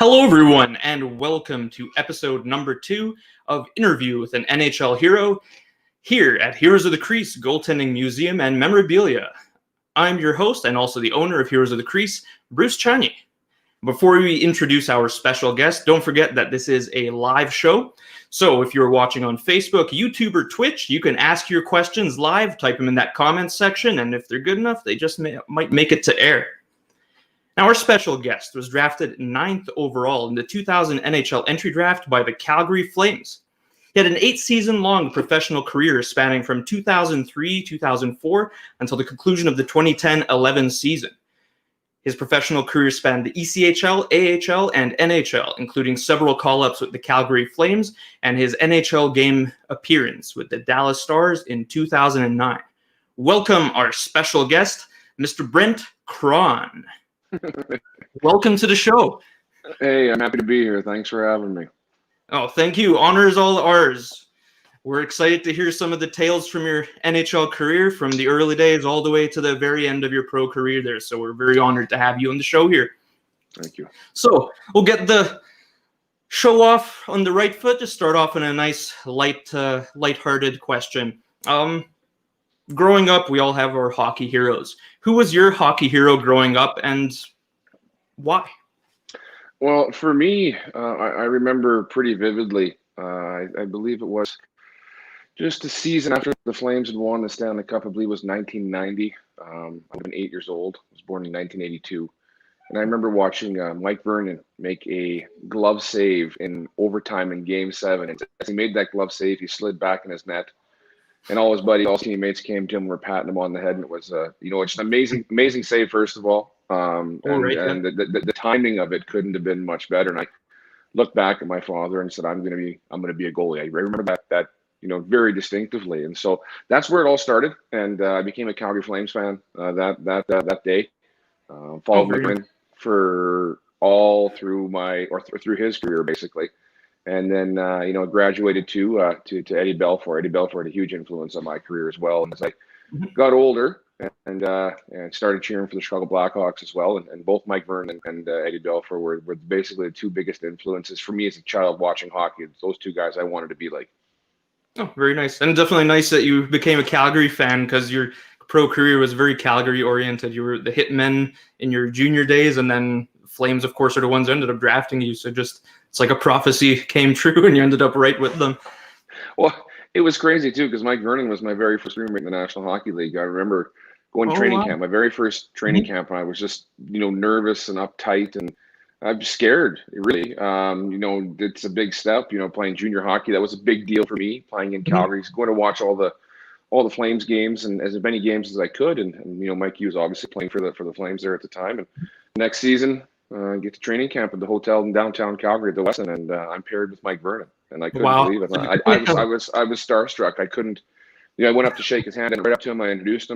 Hello, everyone, and welcome to episode number 2 of Interview with an NHL Hero here at Heroes of the Crease Goaltending Museum and Memorabilia. I'm your host and also the owner of Heroes of the Crease, Bruce Chani. Before we introduce our special guest, don't forget that this is a live show. So if you're watching on Facebook, YouTube, or Twitch, you can ask your questions live, type them in that comments section, and if they're good enough, they just might make it to air. Now, our special guest was drafted 9th overall in the 2000 NHL entry draft by the Calgary Flames. He had an 8-season-long professional career spanning from 2003-2004 until the conclusion of the 2010-11 season. His professional career spanned the ECHL, AHL, and NHL, including several call-ups with the Calgary Flames and his NHL game appearance with the Dallas Stars in 2009. Welcome our special guest, Mr. Brent Krahn. Welcome to the show. Hey, I'm happy to be here. Thanks for having me. Oh, thank you. Honor is all ours. We're excited to hear some of the tales from your NHL career, from the early days all the way to the very end of your pro career there. So we're very honored to have you on the show here. Thank you. So we'll get the show off on the right foot. Just start off in a nice, light-hearted question. Growing up, we all have our hockey heroes. Who was your hockey hero growing up, and why? Well, for me, I remember pretty vividly. I believe it was just a season after the Flames had won the Stanley Cup. I believe it was 1990. I've been 8 years old. I was born in 1982. And I remember watching Mike Vernon make a glove save in overtime in Game 7. And as he made that glove save, he slid back in his net. And all his buddies, all his teammates came to him and were patting him on the head. And it was, it's an amazing save, first of all. The timing of it couldn't have been much better. And I looked back at my father and said, I'm going to be a goalie. I remember that very distinctively. And so that's where it all started. And I became a Calgary Flames fan that day. Followed my for all through through his career, basically. And then, graduated to Eddie Belfour. Eddie Belfour had a huge influence on my career as well. And as I got older and started cheering for the Chicago Blackhawks as well, and both Mike Vernon and Eddie Belfour were basically the two biggest influences for me as a child watching hockey. Those two guys I wanted to be like. Oh, very nice. And definitely nice that you became a Calgary fan, because your pro career was very Calgary-oriented. You were the Hitmen in your junior days, and then Flames, of course, are the ones who ended up drafting you. So it's like a prophecy came true and you ended up right with them. Well, it was crazy too, because Mike Vernon was my very first roommate in the National Hockey League. I remember going to training camp, my very first training camp, and I was just, nervous and uptight, and I'm scared, really. It's a big step, playing junior hockey. That was a big deal for me, playing in Calgary, going to watch all the Flames games and as many games as I could. And Mikey was obviously playing for the Flames there at the time. And next season, get to training camp at the hotel in downtown Calgary at the Westin, and I'm paired with Mike Vernon, and I couldn't believe it. I was starstruck. I couldn't. I went up to shake his hand, and right up to him, I introduced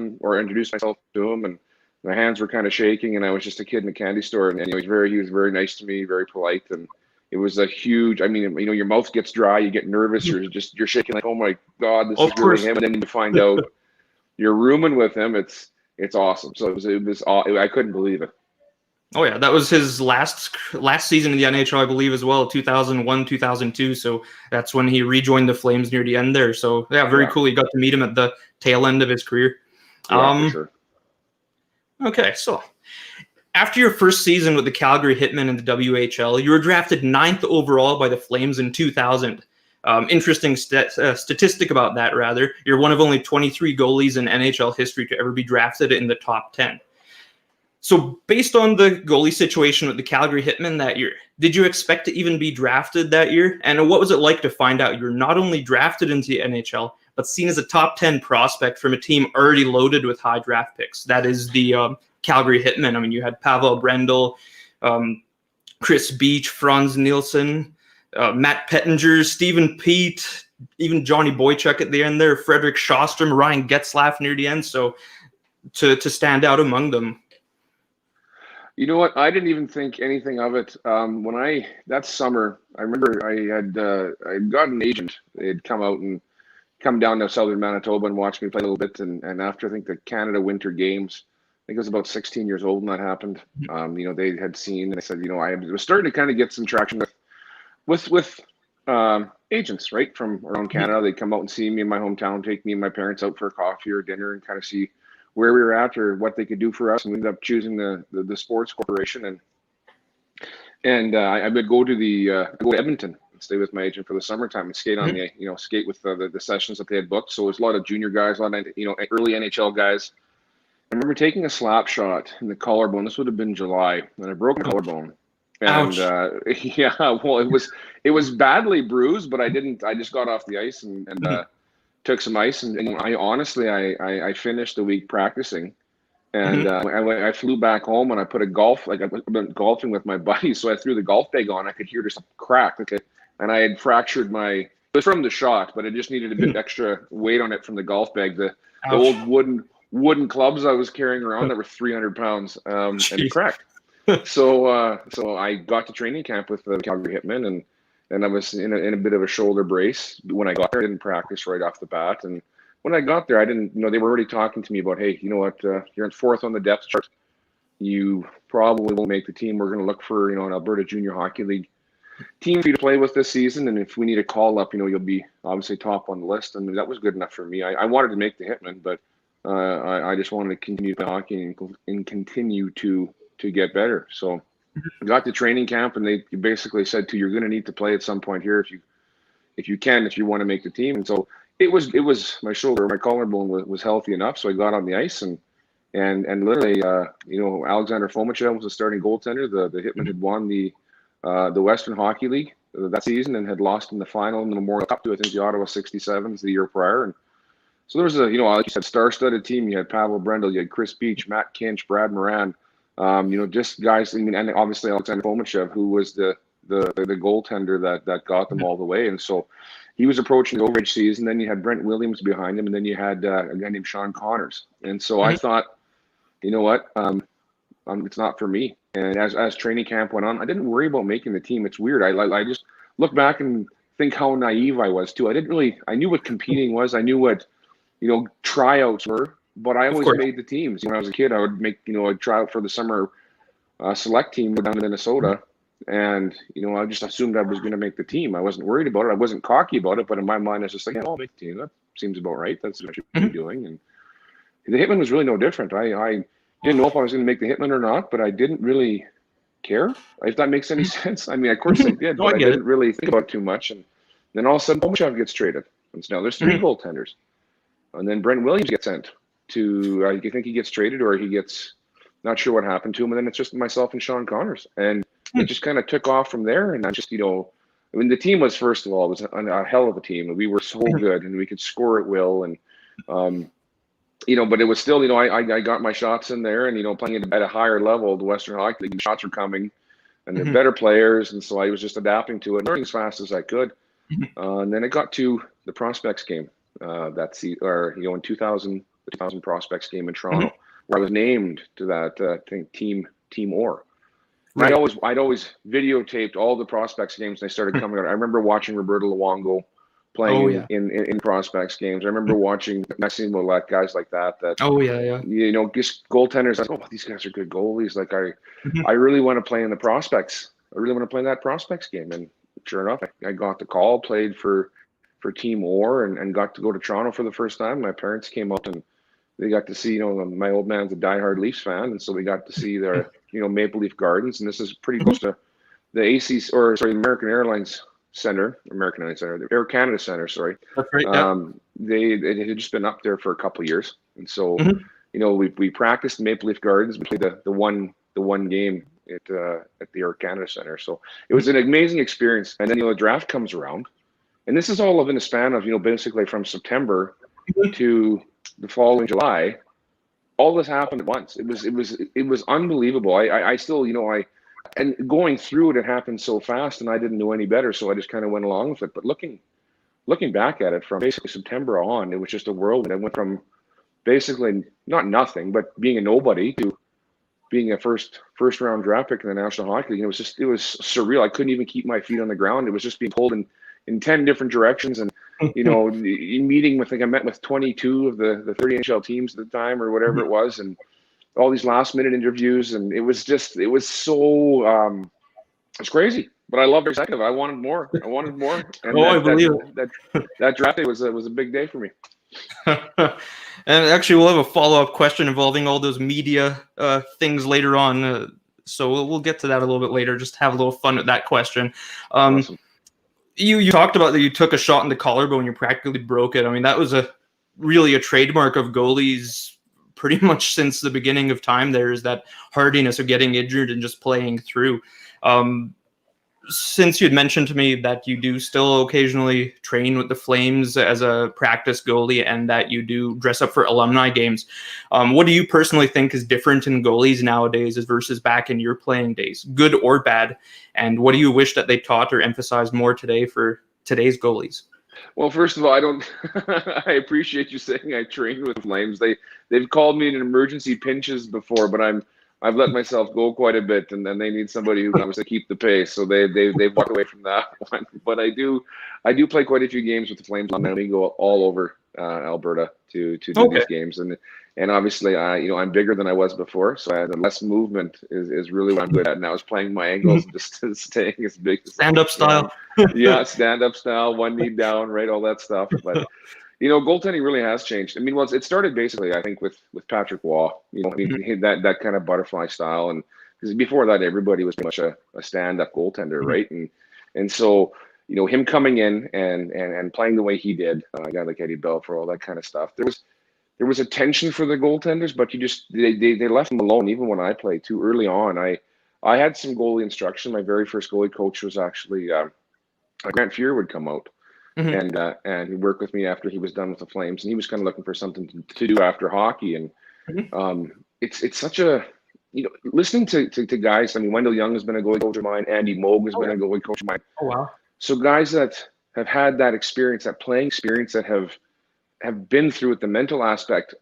myself to him, and my hands were kind of shaking, and I was just a kid in a candy store, and he was very nice to me, very polite, and it was a huge. I mean, your mouth gets dry, you get nervous, you're shaking like, oh my God, this is really him, and then you find out you're rooming with him. It's awesome. So it was I couldn't believe it. Oh yeah, that was his last season in the NHL, I believe, as well, 2001, 2002. So that's when he rejoined the Flames near the end there. So yeah, very cool. You got to meet him at the tail end of his career. Yeah, for sure. Okay, so after your first season with the Calgary Hitmen in the WHL, you were drafted 9th overall by the Flames in 2000. Interesting statistic about that, rather. You're one of only 23 goalies in NHL history to ever be drafted in the top 10. So based on the goalie situation with the Calgary Hitmen that year, did you expect to even be drafted that year? And what was it like to find out you're not only drafted into the NHL, but seen as a top 10 prospect from a team already loaded with high draft picks? That is the Calgary Hitmen. I mean, you had Pavel Brendel, Chris Beach, Franz Nielsen, Matt Pettinger, Stephen Peet, even Johnny Boychuk at the end there, Frederick Shostrom, Ryan Getzlaff near the end. So to stand out among them. You know what? I didn't even think anything of it. That summer, I remember I got an agent. They had come down to southern Manitoba and watched me play a little bit. And after I think the Canada Winter Games, think I was about 16 years old when that happened. They had seen, and they said, I was starting to kind of get some traction with agents, right, from around Canada. They'd come out and see me in my hometown, take me and my parents out for coffee or dinner, and kind of see where we were at or what they could do for us. And we ended up choosing the sports corporation, and I would go to Edmonton and stay with my agent for the summertime and skate on skate with the sessions that they had booked. So it was a lot of junior guys, a lot of early NHL guys. I remember taking a slap shot in the collarbone. This would have been July, and I broke my collarbone. And well, it was badly bruised, but I just got off the ice and took some ice, and I honestly I finished the week practicing, and I flew back home and I put I've been golfing with my buddies, so I threw the golf bag on. I could hear just crack, and I had fractured it was from the shot, but it just needed a bit extra weight on it from the golf bag. The old wooden clubs I was carrying around that were 300 pounds, and it cracked. So I got to training camp with the Calgary Hitmen, and I was in a bit of a shoulder brace when I got there. I didn't practice right off the bat, and when I got there, I didn't. They were already talking to me about, hey, you know what? You're in 4th on the depth chart. You probably won't make the team. We're going to look for an Alberta Junior Hockey League team for you to play with this season, and if we need a call up, you'll be obviously top on the list. And that was good enough for me. I wanted to make the Hitmen, but I just wanted to continue the hockey and continue to get better. So I got to training camp, and they basically said you're going to need to play at some point here if you want to make the team. And so it was my collarbone was healthy enough, so I got on the ice and literally Alexander Fomichev was the starting goaltender. The Hitmen had won the Western Hockey League that season and had lost in the final in the Memorial Cup to, I think, the Ottawa 67s the year prior. And so there was like you said, star-studded team. You had Pavel Brendel, you had Chris Beach, Matt Kinch, Brad Moran. Just guys. And obviously Alexander Fomichev, who was the goaltender that got them all the way. And so he was approaching the overage season. Then you had Brent Williams behind him, and then you had a guy named Sean Connors. And so I thought, you know what, it's not for me. And as training camp went on, I didn't worry about making the team. It's weird. I just look back and think how naive I was too. I knew what competing was. I knew what tryouts were. But I always made the teams. When I was a kid, I would make, I'd try out for the summer select team down in Minnesota. And, I just assumed I was going to make the team. I wasn't worried about it. I wasn't cocky about it. But in my mind, I was just like, I'll make the team. That seems about right. That's what I should be doing. And the Hitman was really no different. I didn't know if I was going to make the Hitman or not, but I didn't really care, if that makes any sense. I mean, of course I did, but I didn't really think about it too much. And then all of a sudden, Fomichev gets traded. And so now there's 3 goaltenders. And then Brent Williams gets sent to, I think he gets traded or he gets, not sure what happened to him. And then it's just myself and Sean Connors. And it just kind of took off from there. And I just, the team was, first of all, was a hell of a team. We were so good and we could score at will. And, but it was still, I got my shots in there and, playing at a higher level, the Western Hockey League, shots were coming and they're better players. And so I was just adapting to it, learning as fast as I could. And then it got to the prospects game in 2000, the 2000 prospects game in Toronto, where I was named to that, I think, team OR. Right. I'd always videotaped all the prospects games. And they started coming out. I remember watching Roberto Luongo playing in prospects games. I remember watching Maxime Ouellet, guys like that. Just goaltenders. These guys are good goalies. Like I really want to play in the prospects. I really want to play in that prospects game. And sure enough, I got the call, played for Team OR, and got to go to Toronto for the first time. My parents came up and they got to see, my old man's a diehard Leafs fan, and so we got to see their, Maple Leaf Gardens, and this is pretty close to the American Airlines Center, the Air Canada Center, sorry. That's right. They had just been up there for a couple of years, and so we practiced in Maple Leaf Gardens. We played the one game at the Air Canada Center, so it was an amazing experience. And then the draft comes around, and this is all in a span of basically from September to the following July. All this happened at once. It was unbelievable. I still, and going through it happened so fast, and I didn't know any better, so I just kind of went along with it. But looking back at it from basically September on, it was just a whirlwind. I went from basically not nothing, but being a nobody to being a first round draft pick in the National Hockey League. It was surreal. I couldn't even keep my feet on the ground. It was just being pulled in 10 different directions, and meeting with, I met with 22 of the 30 NHL teams at the time or whatever it was, and all these last minute interviews, and it was so it's crazy. But I loved every second of it. I wanted more. And I believe it. that draft day was a big day for me. And actually, we'll have a follow-up question involving all those media things later on. So we'll get to that a little bit later. Just have a little fun with that question. Awesome. You talked about that you took a shot in the collarbone, you practically broke it. I mean, that was really a trademark of goalies pretty much since the beginning of time. There is that hardiness of getting injured and just playing through. Since you'd mentioned to me that you do still occasionally train with the Flames as a practice goalie and that you do dress up for alumni games, what do you personally think is different in goalies nowadays versus back in your playing days, good or bad? And what do you wish that they taught or emphasized more today for today's goalies? Well, first of all, I appreciate you saying I trained with Flames. They've called me in emergency pinches before, but I've let myself go quite a bit, and then they need somebody who comes to keep the pace. So they've walked away from that one. But I do play quite a few games with the Flames. We go all over Alberta to do these games, and obviously I'm bigger than I was before, so the less movement is really what I'm good at. Now is playing my angles and just staying as big as stand-up style. Yeah, stand-up style, one knee down, right, all that stuff. But goaltending really has changed. I mean, it started basically, I think, with Patrick Waugh. That kind of butterfly style, and because before that, everybody was pretty much a stand-up goaltender, right? And so, him coming in and playing the way he did, a guy like Eddie Belfour, all that kind of stuff. There was a tension for the goaltenders, but they left them alone. Even when I played too early on, I had some goalie instruction. My very first goalie coach was actually Grant Fuhr would come out. And he worked with me after he was done with the Flames, and he was kind of looking for something to do after hockey. And it's such a listening to guys. I mean, Wendell Young has been a goalie coach of mine. Andy Moog has been a goalie coach of mine. Oh wow! So guys that have had that experience, that playing experience, that have been through it, the mental aspect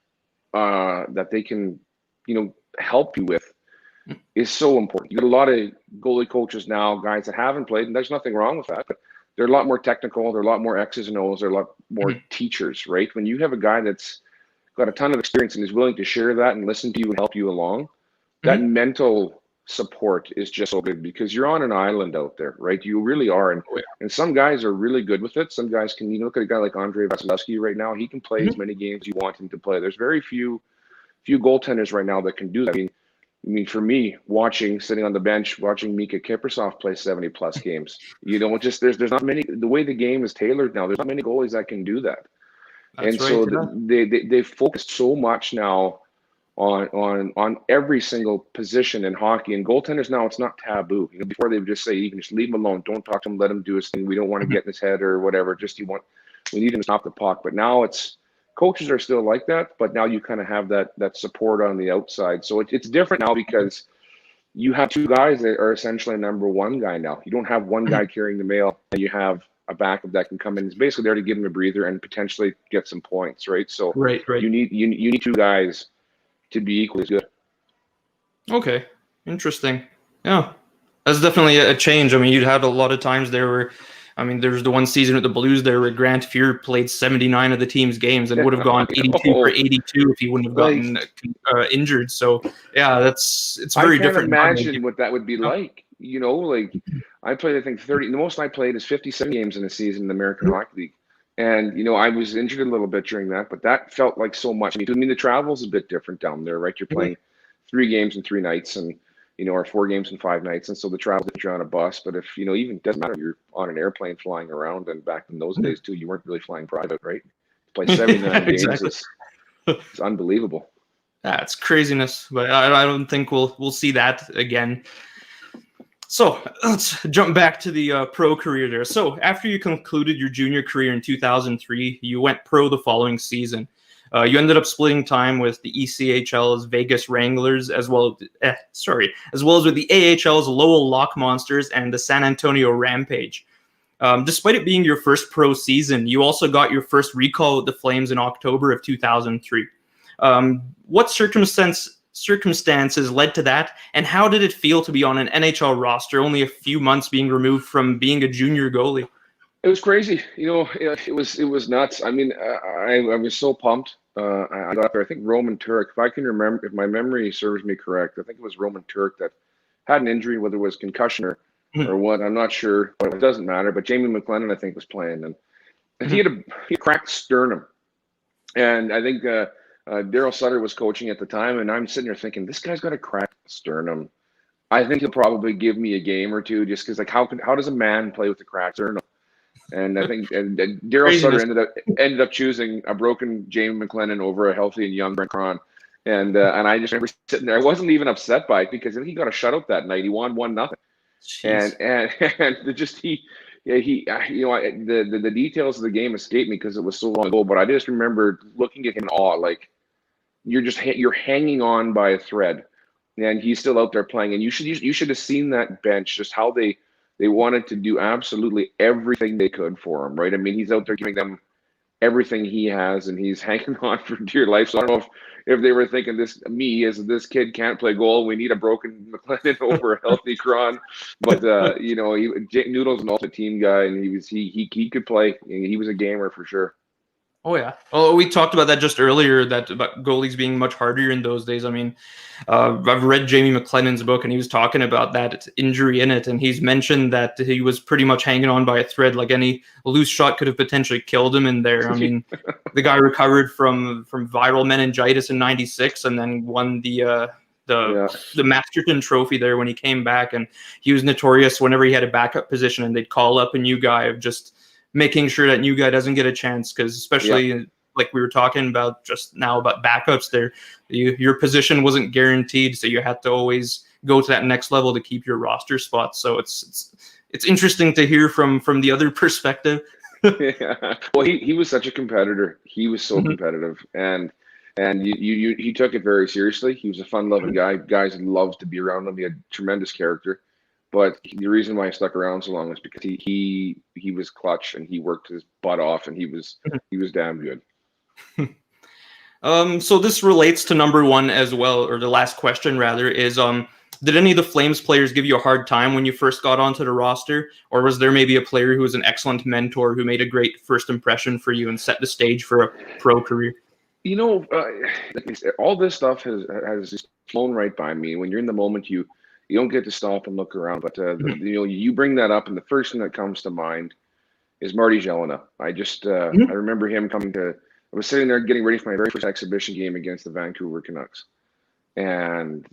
that they can help you with is so important. You get a lot of goalie coaches now, guys that haven't played, and there's nothing wrong with that, but they're a lot more technical. They're a lot more X's and O's. They're a lot more teachers, right? When you have a guy that's got a ton of experience and is willing to share that and listen to you and help you along, that mental support is just so good, because you're on an island out there, right? You really are. And some guys are really good with it. Some guys can, look at a guy like Andrei Vasilevsky right now. He can play as many games as you want him to play. There's very few goaltenders right now that can do that. I mean, for me, sitting on the bench, watching Miikka Kiprusoff play 70+ games, there's not many. The way the game is tailored now, there's not many goalies that can do that. That's and right, so they focused so much now on every single position in hockey. And goaltenders now, it's not taboo. Before they would just say, you can just leave him alone, don't talk to him, let him do his thing. We don't want to get in his head or whatever. We need him to stop the puck. But now coaches are still like that, but now you kind of have that support on the outside. So it's different now, because you have two guys that are essentially number one guy now. You don't have one guy carrying the mail, and you have a backup that can come in. It's basically there to give him a breather and potentially get some points, right? So right. you need two guys to be equally as good. Okay, interesting. Yeah, that's definitely a change. I mean, you'd had a lot of times there where, there's the one season with the Blues there where Grant Fuhr played 79 of the team's games and would have gone 82 for 82 if he wouldn't have gotten injured. So yeah, it's very different. I can't imagine what that would be like. I played, I think 30. The most I played is 57 games in a season in the American Hockey League, and I was injured a little bit during that, but that felt like so much. The travel's a bit different down there, right? You're playing 3 games in 3 nights, and or 4 games in 5 nights. And so the travel, if you're on a bus, but if, even doesn't matter, you're on an airplane flying around. And back in those days too, you weren't really flying private, right? To play 79 games is unbelievable. That's craziness, but I don't think we'll see that again. So let's jump back to the pro career there. So after you concluded your junior career in 2003, you went pro the following season. You ended up splitting time with the ECHL's Vegas Wranglers, as well as with the AHL's Lowell Lock Monsters and the San Antonio Rampage. Despite it being your first pro season, you also got your first recall with the Flames in October of 2003. What circumstances led to that, and how did it feel to be on an NHL roster only a few months being removed from being a junior goalie? It was crazy. It was nuts. I was so pumped. I got there. I think Roman Turek, if I can remember, if my memory serves me correct, I think it was Roman Turek that had an injury, whether it was concussion or what. I'm not sure, but it doesn't matter. But Jamie McLennan, I think, was playing, and he had cracked sternum, and I think Daryl Sutter was coaching at the time, and I'm sitting there thinking, this guy's got a cracked sternum. I think he'll probably give me a game or two, just because, like, how does a man play with a cracked sternum? And I think and Daryl Sutter ended up choosing a broken Jamie McLennan over a healthy and young Brent Krahn. And I just remember sitting there. I wasn't even upset by it because I think he got a shutout that night. He won 1-0. And just he you know, the details of the game escaped me because it was so long ago. But I just remember looking at him in awe, like you're hanging on by a thread, and he's still out there playing. And you should have seen that bench, just how they wanted to do absolutely everything they could for him, right? I mean, he's out there giving them everything he has, and he's hanging on for dear life. So I don't know if they were thinking this kid can't play goal. We need a broken McLennan over a healthy Krahn. But you know, Noodle's an ultimate team guy, and he could play. He was a gamer for sure. Oh yeah. Oh, we talked about that just earlier, that about goalies being much harder in those days. I mean, I've read Jamie McLennan's book, and he was talking about that injury in it, and he's mentioned that he was pretty much hanging on by a thread. Like any loose shot could have potentially killed him in there. I mean, the guy recovered from viral meningitis in '96, and then won the Masterton Trophy there when he came back, and he was notorious whenever he had a backup position, and they'd call up a new guy of just making sure that new guy doesn't get a chance, because especially like we were talking about just now about backups there, your position wasn't guaranteed, so you had to always go to that next level to keep your roster spot. So it's interesting to hear from the other perspective. Well, he was such a competitor. He was so competitive, and he took it very seriously. He was a fun-loving guy. Guys loved to be around him. He had tremendous character. But the reason why I stuck around so long is because he was clutch, and he worked his butt off, and he was damn good. So this relates to number one as well, or the last question rather, is did any of the Flames players give you a hard time when you first got onto the roster, or was there maybe a player who was an excellent mentor who made a great first impression for you and set the stage for a pro career? You know, all this stuff has just flown right by me. When you're in the moment, you don't get to stop and look around. But you know, you bring that up, and the first thing that comes to mind is Marty Jelena. I remember him coming to. I was sitting there getting ready for my very first exhibition game against the Vancouver Canucks, and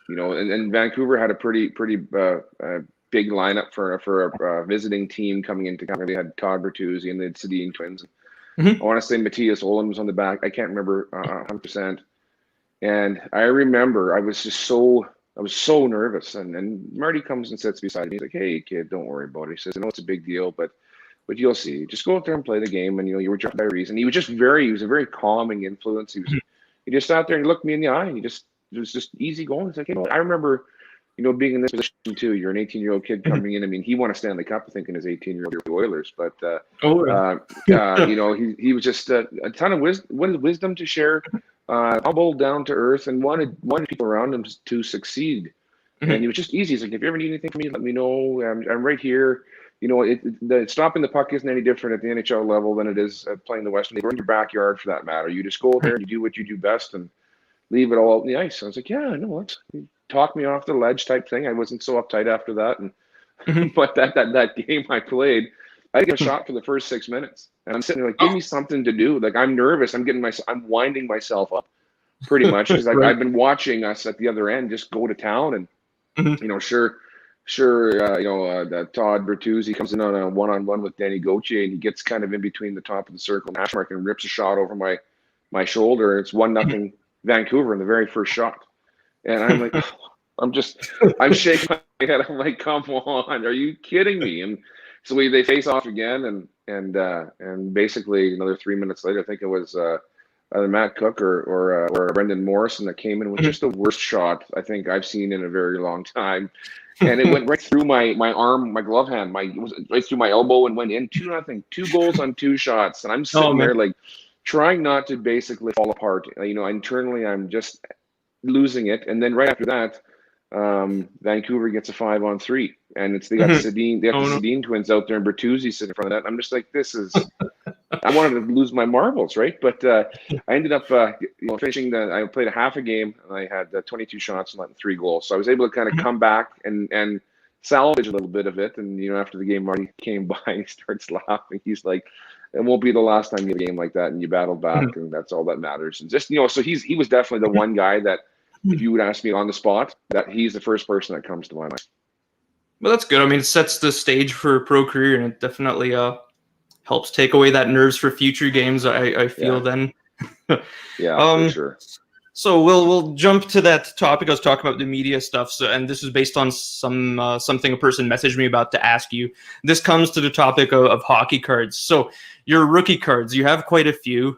you know, and Vancouver had a pretty big lineup for a visiting team coming into Calgary. They had Todd Bertuzzi and the Sedin twins. I want to say Matthias Olin was on the back. I can't remember 100%. And I remember I was so nervous, and Marty comes and sits beside me. He's like, "Hey, kid, don't worry about it." He says, "I know it's a big deal, but you'll see. Just go out there and play the game, and you know you were drafted by a reason." He was a very calming influence. He just sat there and looked me in the eye, and it was just easy going. He's like, you know, I remember, you know, being in this position too. You're an 18-year-old kid coming in. I mean, he won a Stanley Cup, I think, in his 18-year-old year with the Oilers. But you know, he was just a ton of wisdom to share. Humble, down to earth, and wanted people around him to succeed. And he was just easy. He's like, "If you ever need anything from me, let me know. I'm right here." You know, stopping the puck isn't any different at the NHL level than it is playing the Western League or in your backyard, for that matter. You just go there and you do what you do best and leave it all out in the ice. I was like, "Yeah, no, talk me off the ledge" type thing. I wasn't so uptight after that, and but that game I played, I didn't get a shot for the first 6 minutes. And I'm sitting there like, give me something to do. Like, I'm nervous. I'm winding myself up pretty much, because I've been watching us at the other end just go to town. And, you know, sure, you know, Todd Bertuzzi comes in on a one-on-one with Danny Gauthier, and he gets kind of in between the top of the circle and hash mark and rips a shot over my shoulder. It's 1-0 Vancouver in the very first shot. And I'm like, I'm shaking my head. I'm like, come on, are you kidding me? And so they face off again, and basically another 3 minutes later, I think it was either Matt Cook or Brendan Morrison that came in with just the worst shot I think I've seen in a very long time, and it went right through my arm, my glove hand, it was right through my elbow and went in. 2-0, 2 goals on 2 shots, and I'm sitting there like trying not to basically fall apart. You know, internally I'm just losing it, and then right after that, Vancouver gets a 5-on-3, and they got the Sedin twins out there, and Bertuzzi sitting in front of that. I'm just like, this is I wanted to lose my marbles, right? But I ended up finishing I played a half a game, and I had 22 shots and let in 3 goals. So I was able to kind of come back and salvage a little bit of it. And after the game, Marty came by and he starts laughing. He's like, "It won't be the last time you have a game like that, and you battled back, and that's all that matters." And just so he was definitely the one guy that, if you would ask me on the spot, that he's the first person that comes to my mind. Well, that's good. I mean, it sets the stage for a pro career, and it definitely helps take away that nerves for future games. I feel then. Yeah, for sure. So we'll jump to that topic. I was talking about the media stuff. So, and this is based on something a person messaged me about to ask you. This comes to the topic of hockey cards. So your rookie cards, you have quite a few.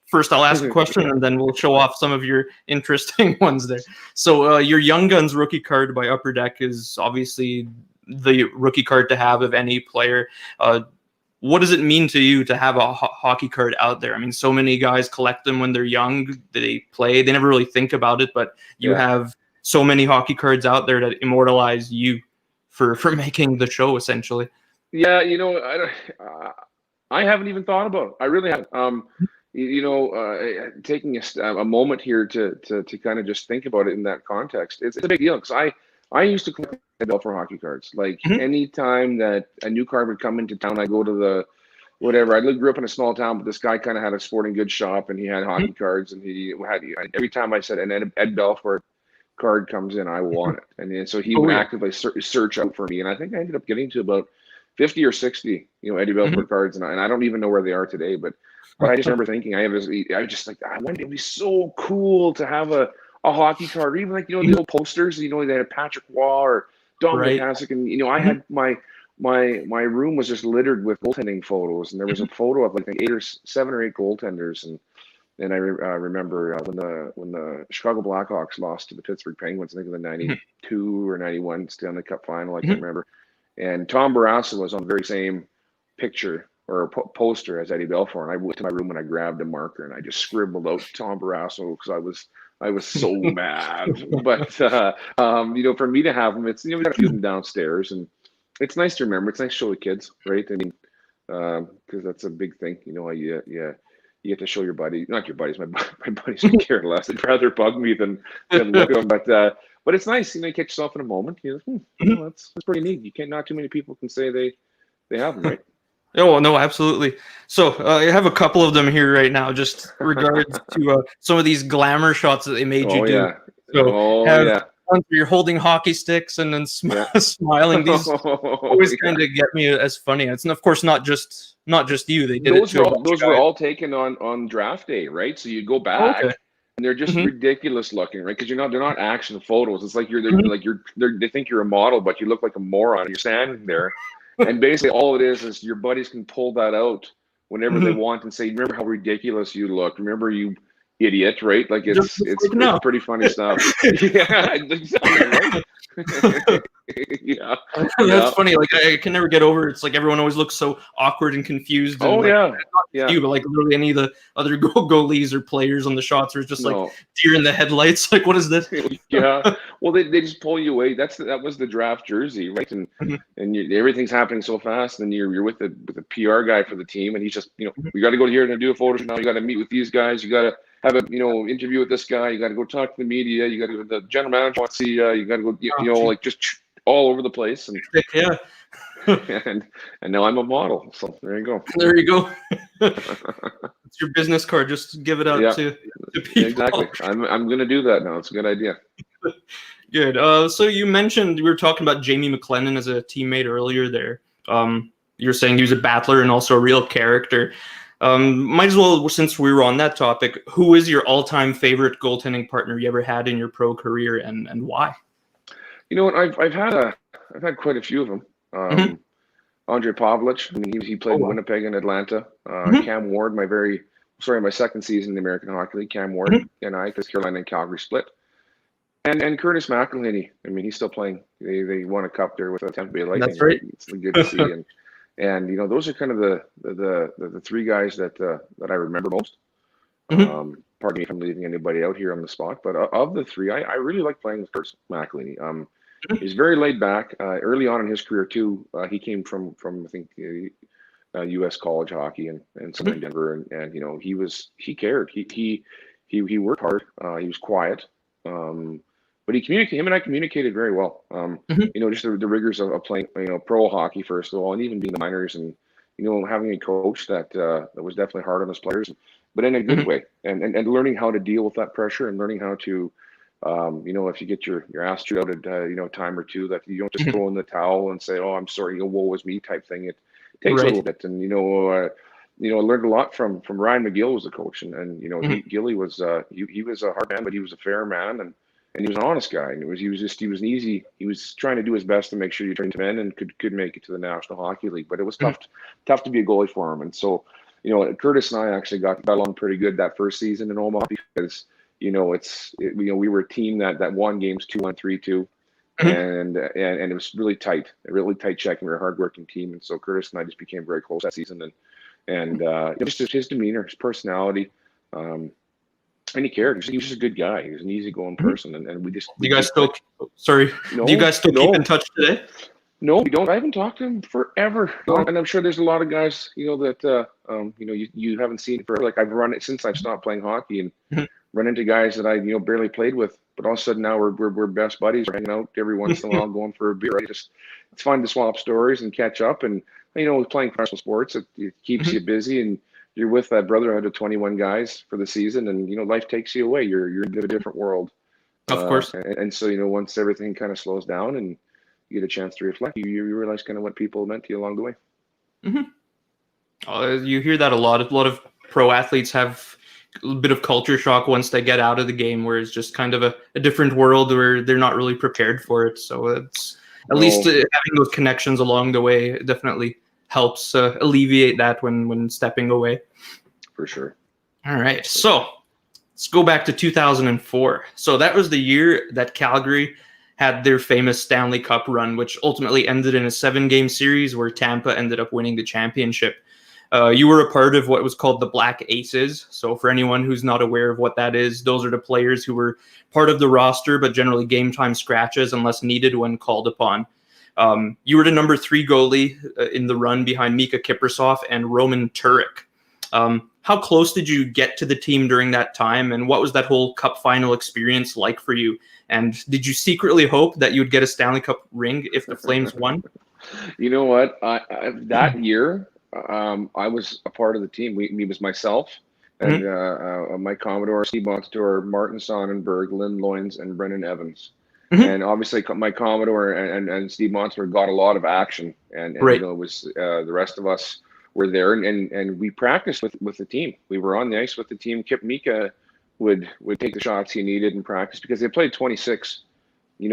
First, I'll ask a question, and then we'll show off some of your interesting ones there. So your Young Guns rookie card by Upper Deck is obviously the rookie card to have of any player. What does it mean to you to have a hockey card out there? I mean, so many guys collect them when they're young. They play. They never really think about it, but you have so many hockey cards out there that immortalize you for making the show, essentially. Yeah, I haven't even thought about it. I really haven't. Taking a moment here to kind of just think about it in that context, it's a big deal, because I used to collect Belfour hockey cards. Like anytime that a new card would come into town, I go to the whatever. I grew up in a small town, but this guy kind of had a sporting goods shop, and he had hockey cards, and he had every time I said an Ed Belfour card comes in, I want it, and so he would actively search out for me, and I think I ended up getting to about 50 or 60, Eddie Belfour cards, and I don't even know where they are today, but I just remember thinking I was just like, I wonder, it'd be so cool to have a hockey card, or even like the little posters. They had Patrick Waugh or Dominic Hasek, and I had my room was just littered with goaltending photos, and there was a photo of like 7 or 8 goaltenders, and I remember when the Chicago Blackhawks lost to the Pittsburgh Penguins, I think in the 92 or 91 Stanley Cup Final, I can't remember, and Tom Barrasso was on the very same picture or poster as Eddie Belfour, and I went to my room and I grabbed a marker and I just scribbled out Tom Barrasso, because I was so mad. But for me to have them, it's we got a few of them downstairs, and it's nice to remember. It's nice to show the kids, right? I mean, because that's a big thing. You get to show your buddy, not your buddies. My buddies don't care less. They'd rather bug me than look at them. But it's nice. You catch yourself in a moment. That's pretty neat. Not too many people can say they have them, right? Oh, no, absolutely. So I have a couple of them here right now, just regards to some of these glamour shots that they made you do. Yeah. So ones where you're holding hockey sticks and then smiling. These always kind of get me as funny. It's, of course, not just you. They did those were all taken on draft day, right? So you go back. And they're just ridiculous looking, right? Because they're not action photos. It's like they think you're a model, but you look like a moron. You're standing there. And basically all it is your buddies can pull that out whenever they want and say, "Remember how ridiculous you look? Remember, you idiot," right? Like it's pretty funny stuff. Yeah, exactly, right? Yeah. That's funny. Like, I can never get over it. It's like everyone always looks so awkward and confused. And not you, but like literally any of the other goalies or players on the shots are just like deer in the headlights. Like, what is this? Yeah. Well, they just pull you away. That was the draft jersey, right? And everything's happening so fast. And you're with the PR guy for the team, and he's just we got to go here and do a photo shoot now. You got to meet with these guys. You got to have a interview with this guy. You got to go talk to the media. You got to go. The general manager wants to see. You got to go. Like just all over the place. And and now I'm a model. So there you go. There you go. It's your business card. Just give it out to people. Exactly. I'm gonna do that now. It's a good idea. Good. So you mentioned, we were talking about Jamie McLennan as a teammate earlier there. You're saying he was a battler and also a real character. Might as well, since we were on that topic, who is your all-time favorite goaltending partner you ever had in your pro career, and why? You know what? I've had quite a few of them. Andre Pavlich. I mean, he played in Winnipeg and Atlanta. Cam Ward, my second season in the American Hockey League. Cam Ward and I, because Carolina and Calgary split. And Curtis McElhinney. I mean, he's still playing. They won a cup there with Tampa Bay Lightning. That's right. It's good to see. And those are kind of the three guys that I remember most. Pardon me if I'm leaving anybody out here on the spot, but of the three, I really like playing with Curtis McElhinney. He's very laid back. Early on in his career too, he came from I think U.S. college hockey and some in Denver, and he cared. He worked hard. He was quiet, but him and I communicated very well. Just the rigors of playing pro hockey first of all, and even being the minors, and having a coach that was definitely hard on his players, but in a good way, and learning how to deal with that pressure, and learning how to if you get your ass chewed out a time or two, that you don't just throw in the towel and say, "Oh, I'm sorry, woe was me" type thing. It takes a little bit, and I learned a lot from Ryan McGill was the coach, and Gilly was he was a hard man, but he was a fair man, and he was an honest guy, and he was trying to do his best to make sure you turned him in and could make it to the National Hockey League, but it was tough to be a goalie for him, and so Curtis and I actually got along pretty good that first season in Omaha because we were a team that won games 2-1, 3-2. And it was really tight check, and we were a hardworking team. And so Curtis and I just became very close that season. And just his demeanor, his personality, and he cared. He was just a good guy. He was an easygoing person. And we just. Do you guys still keep in touch today? No, we don't. I haven't talked to him forever. And I'm sure there's a lot of guys, that you haven't seen for, like, I've run it since I've stopped playing hockey, and run into guys that I barely played with, but all of a sudden now we're best buddies. We're hanging out every once in a while, going for a beer. Right? It's fun to swap stories and catch up. And playing professional sports, it keeps you busy, and you're with that brotherhood of 21 guys for the season, and life takes you away. You're in a different world, of course. And so once everything kind of slows down and you get a chance to reflect, you realize kind of what people meant to you along the way. You hear that a lot. A lot of pro athletes have a bit of culture shock once they get out of the game, where it's just kind of a different world where they're not really prepared for it. So it's at least having those connections along the way definitely helps alleviate that when stepping away. For sure. All right. So let's go back to 2004. So that was the year that Calgary had their famous Stanley Cup run, which ultimately ended in a 7-game series where Tampa ended up winning the championship. You were a part of what was called the Black Aces. So for anyone who's not aware of what that is, those are the players who were part of the roster, but generally game time scratches unless needed when called upon. You were the number 3 goalie in the run behind Miikka Kiprusoff and Roman Turek. How close did you get to the team during that time? And what was that whole Cup final experience like for you? And did you secretly hope that you would get a Stanley Cup ring if the Flames won? You know what? That year, I was a part of the team. It was myself and Mike Commodore, Steve Montour, Martin Sonnenberg, Lynn Loynes, and Brendan Evans. And obviously, Mike Commodore and Steve Montour got a lot of action, and it was the rest of us were there, and we practiced with the team. We were on the ice with the team. Miikka would take the shots he needed in practice because they played 26,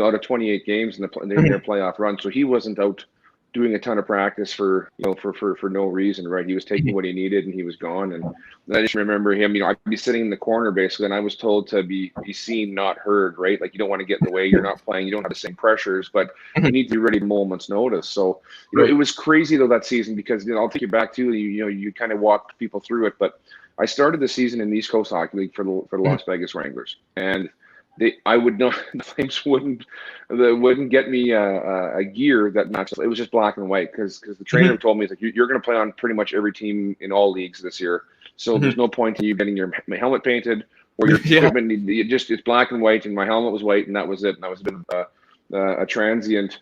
out of 28 games in their playoff run. So he wasn't out doing a ton of practice for no reason, right? He was taking what he needed and he was gone. And I just remember him, I'd be sitting in the corner basically, and I was told to be seen, not heard, right? Like, you don't want to get in the way. You're not playing. You don't have the same pressures, but you need to be ready at a moment's notice. So, it was crazy though that season because, I'll take you back to, you kind of walked people through it, but I started the season in the East Coast Hockey League for the Las Vegas Wranglers, and the Flames wouldn't get me a gear that matched. It was just black and white because the trainer told me, like, you're going to play on pretty much every team in all leagues this year, so there's no point in you getting your helmet painted or your equipment. It's black and white, and my helmet was white, and that was it. And I was a transient,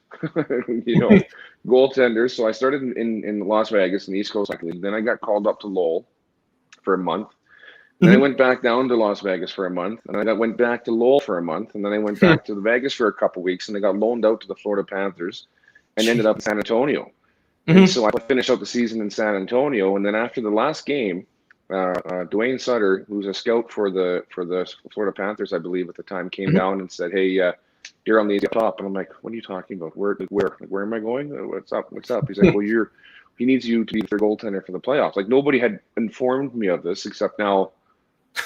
goaltender. So I started in Las Vegas in the East Coast Hockey League. Then I got called up to Lowell for a month. Then I went back down to Las Vegas for a month, and I went back to Lowell for a month, and then I went back to Vegas for a couple of weeks, and I got loaned out to the Florida Panthers and ended up in San Antonio. And so I finished out the season in San Antonio, and then after the last game, Dwayne Sutter, who's a scout for the Florida Panthers, I believe at the time, came down and said, "Hey, you're on the top." And I'm like, "What are you talking about? Where am I going? What's up? He's like, "Well, he needs you to be the goaltender for the playoffs." Like, nobody had informed me of this except now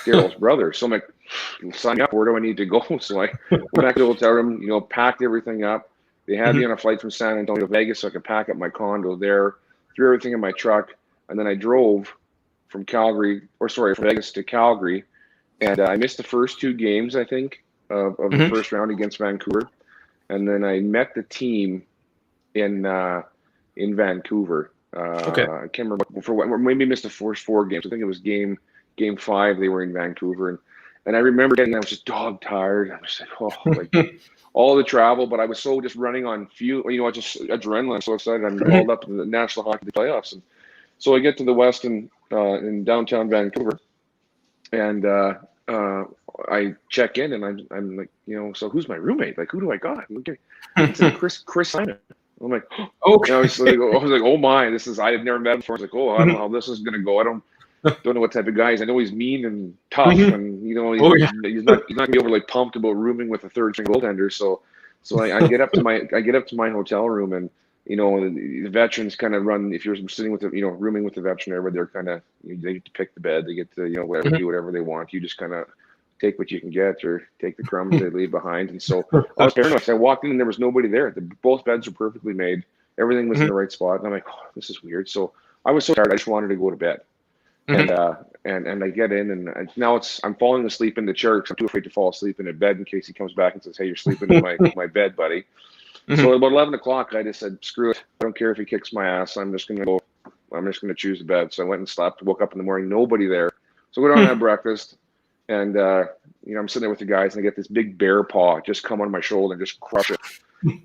Daryl's brother. So I'm like, sign me up. Where do I need to go? So I went back to the hotel room, packed everything up. They had me on a flight from San Antonio to Vegas so I could pack up my condo there, threw everything in my truck, and then I drove from Vegas to Calgary. And I missed the first 2 games, I think, of the first round against Vancouver. And then I met the team in Vancouver. Okay. I can't remember for what. Maybe missed the first 4 games. I think it was game 5. They were in Vancouver, and I remember I was just dog tired. I was like, all the travel, but I was so just running on fuel. Just adrenaline. I'm so excited. I'm all up in the National Hockey playoffs, and so I get to the West in downtown Vancouver, and I check in, and I'm like, so who's my roommate? Like, who do I got? It's like Chris Simon. I'm like, Okay. I was like, oh my, I had never met him before. I was like, I don't know how this is gonna go. I don't know what type of guy he is. I know he's mean and tough, and he's not gonna be overly pumped about rooming with a third string goaltender. So I get up to my hotel room, and the veterans kind of run. If you're sitting with rooming with the veteran, everybody, they're kind of they get to pick the bed. They get to whatever do whatever they want. You just kind of take what you can get or take the crumbs they leave behind. And so I was paranoid. I walked in and there was nobody there. Both beds were perfectly made. Everything was in the right spot. And I'm like, this is weird. So I was so tired. I just wanted to go to bed. And I get in, and now I'm falling asleep in the chair because I'm too afraid to fall asleep in a bed in case he comes back and says, hey, you're sleeping in my bed, buddy. So about 11 o'clock, I just said, screw it. I don't care if he kicks my ass. I'm just going to choose the bed. So I went and slept, woke up in the morning, nobody there. So I go down and have breakfast. And, I'm sitting there with the guys, and I get this big bear paw just come on my shoulder and just crush it.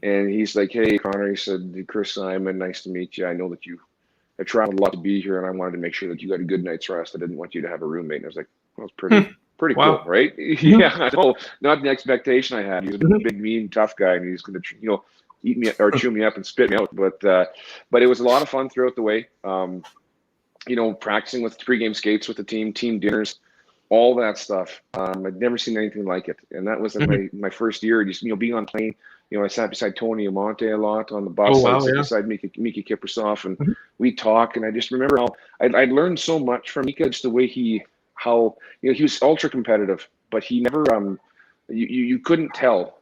And he's like, hey, Connor, he said, Chris Simon, nice to meet you. I know that you have traveled a lot to be here, and I wanted to make sure that you got a good night's rest. I didn't want you to have a roommate. And I was like, well, it's pretty Wow. cool, right? Yeah, I know. Not the expectation I had. He's a big, mean, tough guy, and he's going to, eat me or chew me up and spit me out. But it was a lot of fun throughout the way. Practicing with pregame skates with the team dinners, all that stuff. I'd never seen anything like it. And that was my first year, just, being on plane. I sat beside Tony Amonte a lot on the bus. Oh, wow, I sat beside Miikka Kiprusoff, and we'd talk. And I just remember how I'd learned so much from Miikka, just the way he was ultra competitive, but he never, you couldn't tell.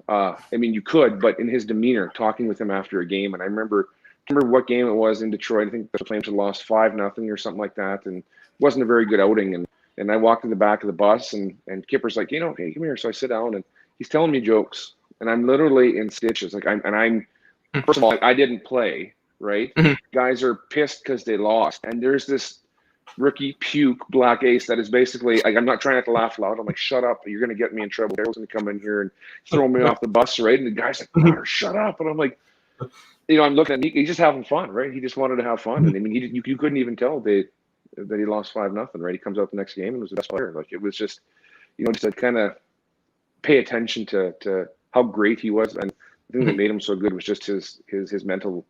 You could, but in his demeanor, talking with him after a game. And I remember what game it was in Detroit. I think the Flames had lost 5-0 or something like that. And it wasn't a very good outing. And I walked in the back of the bus, and Kipper's like, hey, come here. So I sit down, and he's telling me jokes, and I'm literally in stitches. Like I'm first of all, I didn't play, right? Guys are pissed because they lost, and there's this rookie puke black ace that is basically like, I'm not trying not to laugh loud. I'm like, shut up, you're gonna get me in trouble. Daryl's gonna come in here and throw me off the bus, right? And the guy's like, Connor, shut up. And I'm like, I'm looking at he's just having fun, right? He just wanted to have fun, and you couldn't even tell that he lost 5-0, right? He comes out the next game and was the best player. Like, it was just, just to kind of pay attention to how great he was. And the thing that made him so good was just his mental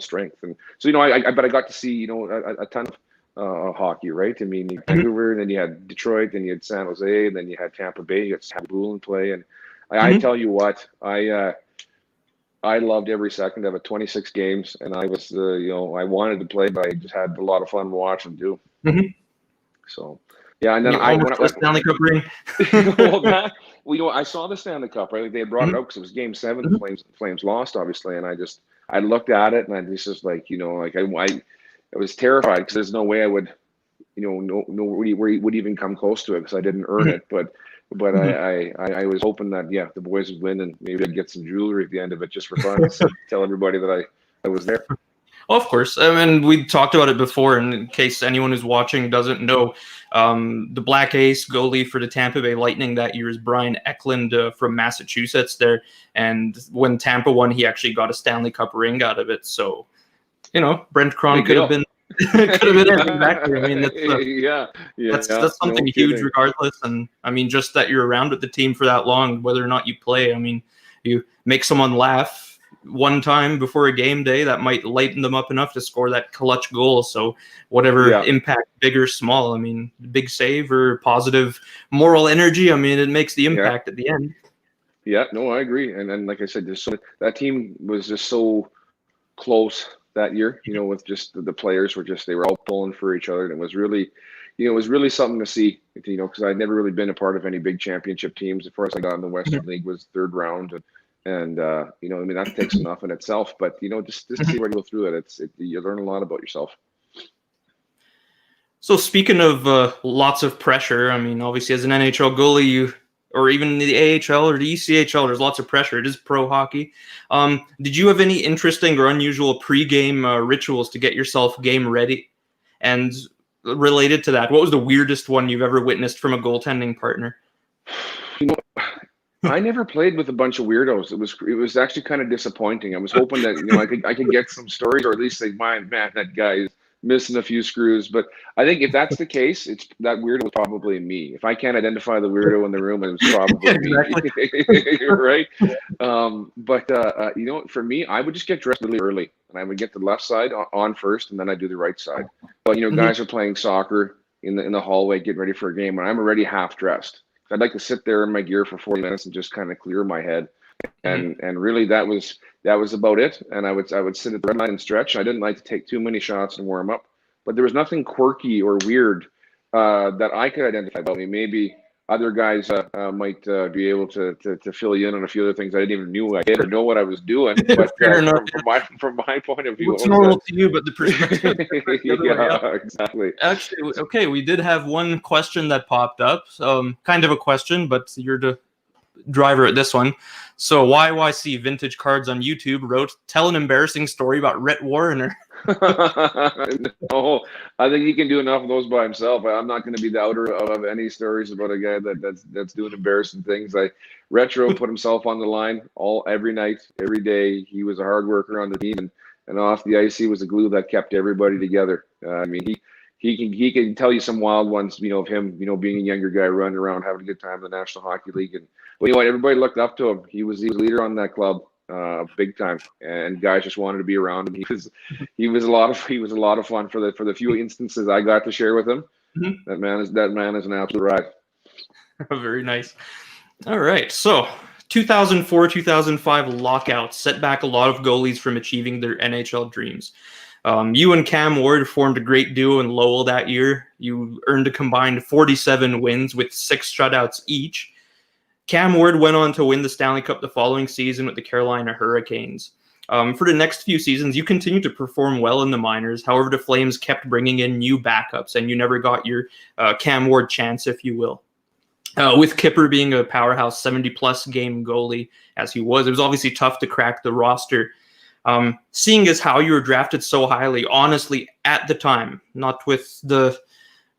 strength. And so, I got to see, a ton of hockey, right? Vancouver, and then you had Detroit, then you had San Jose, and then you had Tampa Bay, you had Sam Boulin play. And I tell you what, I loved every second of it. 26 games, and I was, I wanted to play, but I just had a lot of fun watching too. So, yeah, and then I went the Stanley Cup ring. I saw the Stanley Cup, right? Like, they had brought it out because it was Game 7. The Flames lost, obviously, and I looked at it, and I just like, I was terrified because there's no way I would, would even come close to it because I didn't earn it, but. I was hoping that, the boys would win, and maybe I'd get some jewelry at the end of it just for fun. So tell everybody that I was there. Well, of course. We talked about it before, and in case anyone who's watching doesn't know, the Black Ace goalie for the Tampa Bay Lightning that year is Brian Eklund from Massachusetts there. And when Tampa won, he actually got a Stanley Cup ring out of it. So, Brent Krahn could have been exactly. That's something huge regardless. And just that you're around with the team for that long, whether or not you play. You make someone laugh one time before a game day, that might lighten them up enough to score that clutch goal. So whatever impact, big or small, big save or positive moral energy, it makes the impact at the end. Yeah, no, I agree. And then, like I said, that team was just so close that year, with just the players they were all pulling for each other. And it was really, it was really something to see, because I'd never really been a part of any big championship teams. The first I got in the Western League was third round. And that takes enough in itself, but, just to see where you go through it, you learn a lot about yourself. So speaking of lots of pressure, obviously as an NHL goalie, you or even the AHL or the ECHL, there's lots of pressure. It is pro hockey. Did you have any interesting or unusual pre-game rituals to get yourself game ready? And related to that, what was the weirdest one you've ever witnessed from a goaltending partner? You know, I never played with a bunch of weirdos. It was actually kind of disappointing. I was hoping that I could get some stories, or at least say, man, that guy is missing a few screws. But I think if that's the case, it's that weirdo was probably me. If I can't identify the weirdo in the room, it was probably me. Right? For me, I would just get dressed really early, and I would get the left side on first, and then I do the right side. But guys are playing soccer in the hallway, getting ready for a game, and I'm already half dressed. I'd like to sit there in my gear for 40 minutes and just kind of clear my head, and really that was about it. And I would sit at the red line and stretch. I didn't like to take too many shots and warm up, but there was nothing quirky or weird that I could identify about me. Maybe other guys might be able to fill you in on a few other things I didn't even knew I did or know what I was doing. But from my point of view, what's normal to you, but the perspective. Yeah, exactly. Actually, okay, we did have one question that popped up. Kind of a question, but you're the driver at this one. So YYC Vintage Cards on YouTube wrote, "Tell an embarrassing story about Rhett Warrener." No, I think he can do enough of those by himself. I'm not going to be the outer of any stories about a guy that's doing embarrassing things. Retro put himself on the line every night, every day. He was a hard worker on the team, and off the ice, he was the glue that kept everybody together. He can tell you some wild ones, of him, being a younger guy running around having a good time in the National Hockey League. And you know what, everybody looked up to him. He was the leader on that club, big time, and guys just wanted to be around him. He was a lot of fun for the few instances I got to share with him. That man is an absolute ride. Very nice. All right, so 2004-2005 Lockouts set back a lot of goalies from achieving their NHL dreams. You and Cam Ward formed a great duo in Lowell that year. You earned a combined 47 wins with 6 shutouts each. Cam Ward went on to win the Stanley Cup the following season with the Carolina Hurricanes. For the next few seasons, you continued to perform well in the minors. However, the Flames kept bringing in new backups, and you never got your Cam Ward chance, if you will. With Kipper being a powerhouse 70-plus game goalie, as he was, it was obviously tough to crack the roster. Seeing as how you were drafted so highly, honestly, at the time, not with the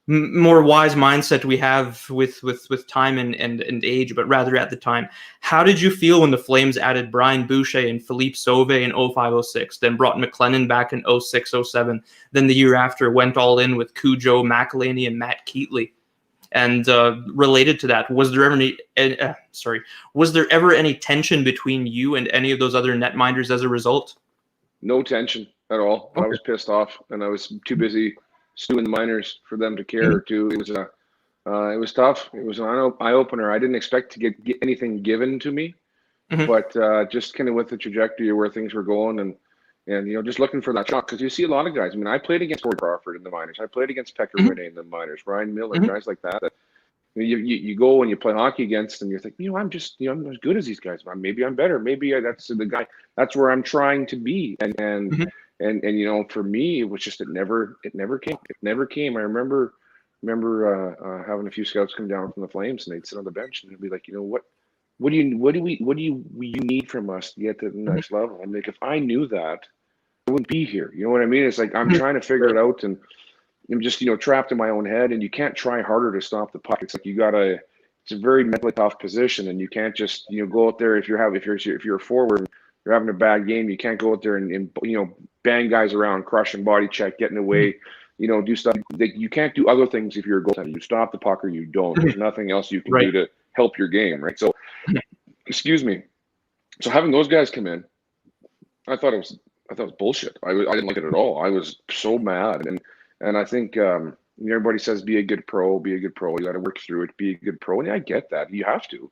more wise mindset we have with time and age, but rather at the time, how did you feel when the Flames added Brian Boucher and Philippe Sauvé in 05-06, then brought McLennan back in 06-07, then the year after went all in with Cujo, McElhaney, and Matt Keatley? And related to that, was there ever any tension between you and any of those other netminders as a result? No tension at all. Okay. I was pissed off, and I was too busy stewing the minors for them to care. Too. It was tough. It was an eye opener. I didn't expect to get anything given to me, but just kind of with the trajectory of where things were going, and just looking for that shot, because you see a lot of guys. I mean, I played against Corey Crawford in the minors. I played against Pekka Rinne in the minors. Ryan Miller, guys like that. You go and you play hockey against, and you're thinking, I'm as good as these guys. Maybe I'm better. Maybe that's the guy. That's where I'm trying to be. And for me, it was just it never came. It never came. I remember having a few scouts come down from the Flames, and they'd sit on the bench and they'd be like, what do you need from us to get to the next level? I'm like, if I knew that, I wouldn't be here. You know what I mean? It's like I'm trying to figure it out, and I'm just trapped in my own head, and you can't try harder to stop the puck. It's like it's a very mentally tough position, and you can't just go out there if you're a forward and you're having a bad game, you can't go out there and bang guys around, crush and body check, get in the way, do stuff. You can't do other things if you're a goaltender. You stop the puck or you don't. There's nothing else you can do to help your game, right? So, excuse me. So having those guys come in, I thought it was bullshit. I didn't like it at all. I was so mad, and I think everybody says be a good pro. You got to work through it. Be a good pro, and I get that. You have to,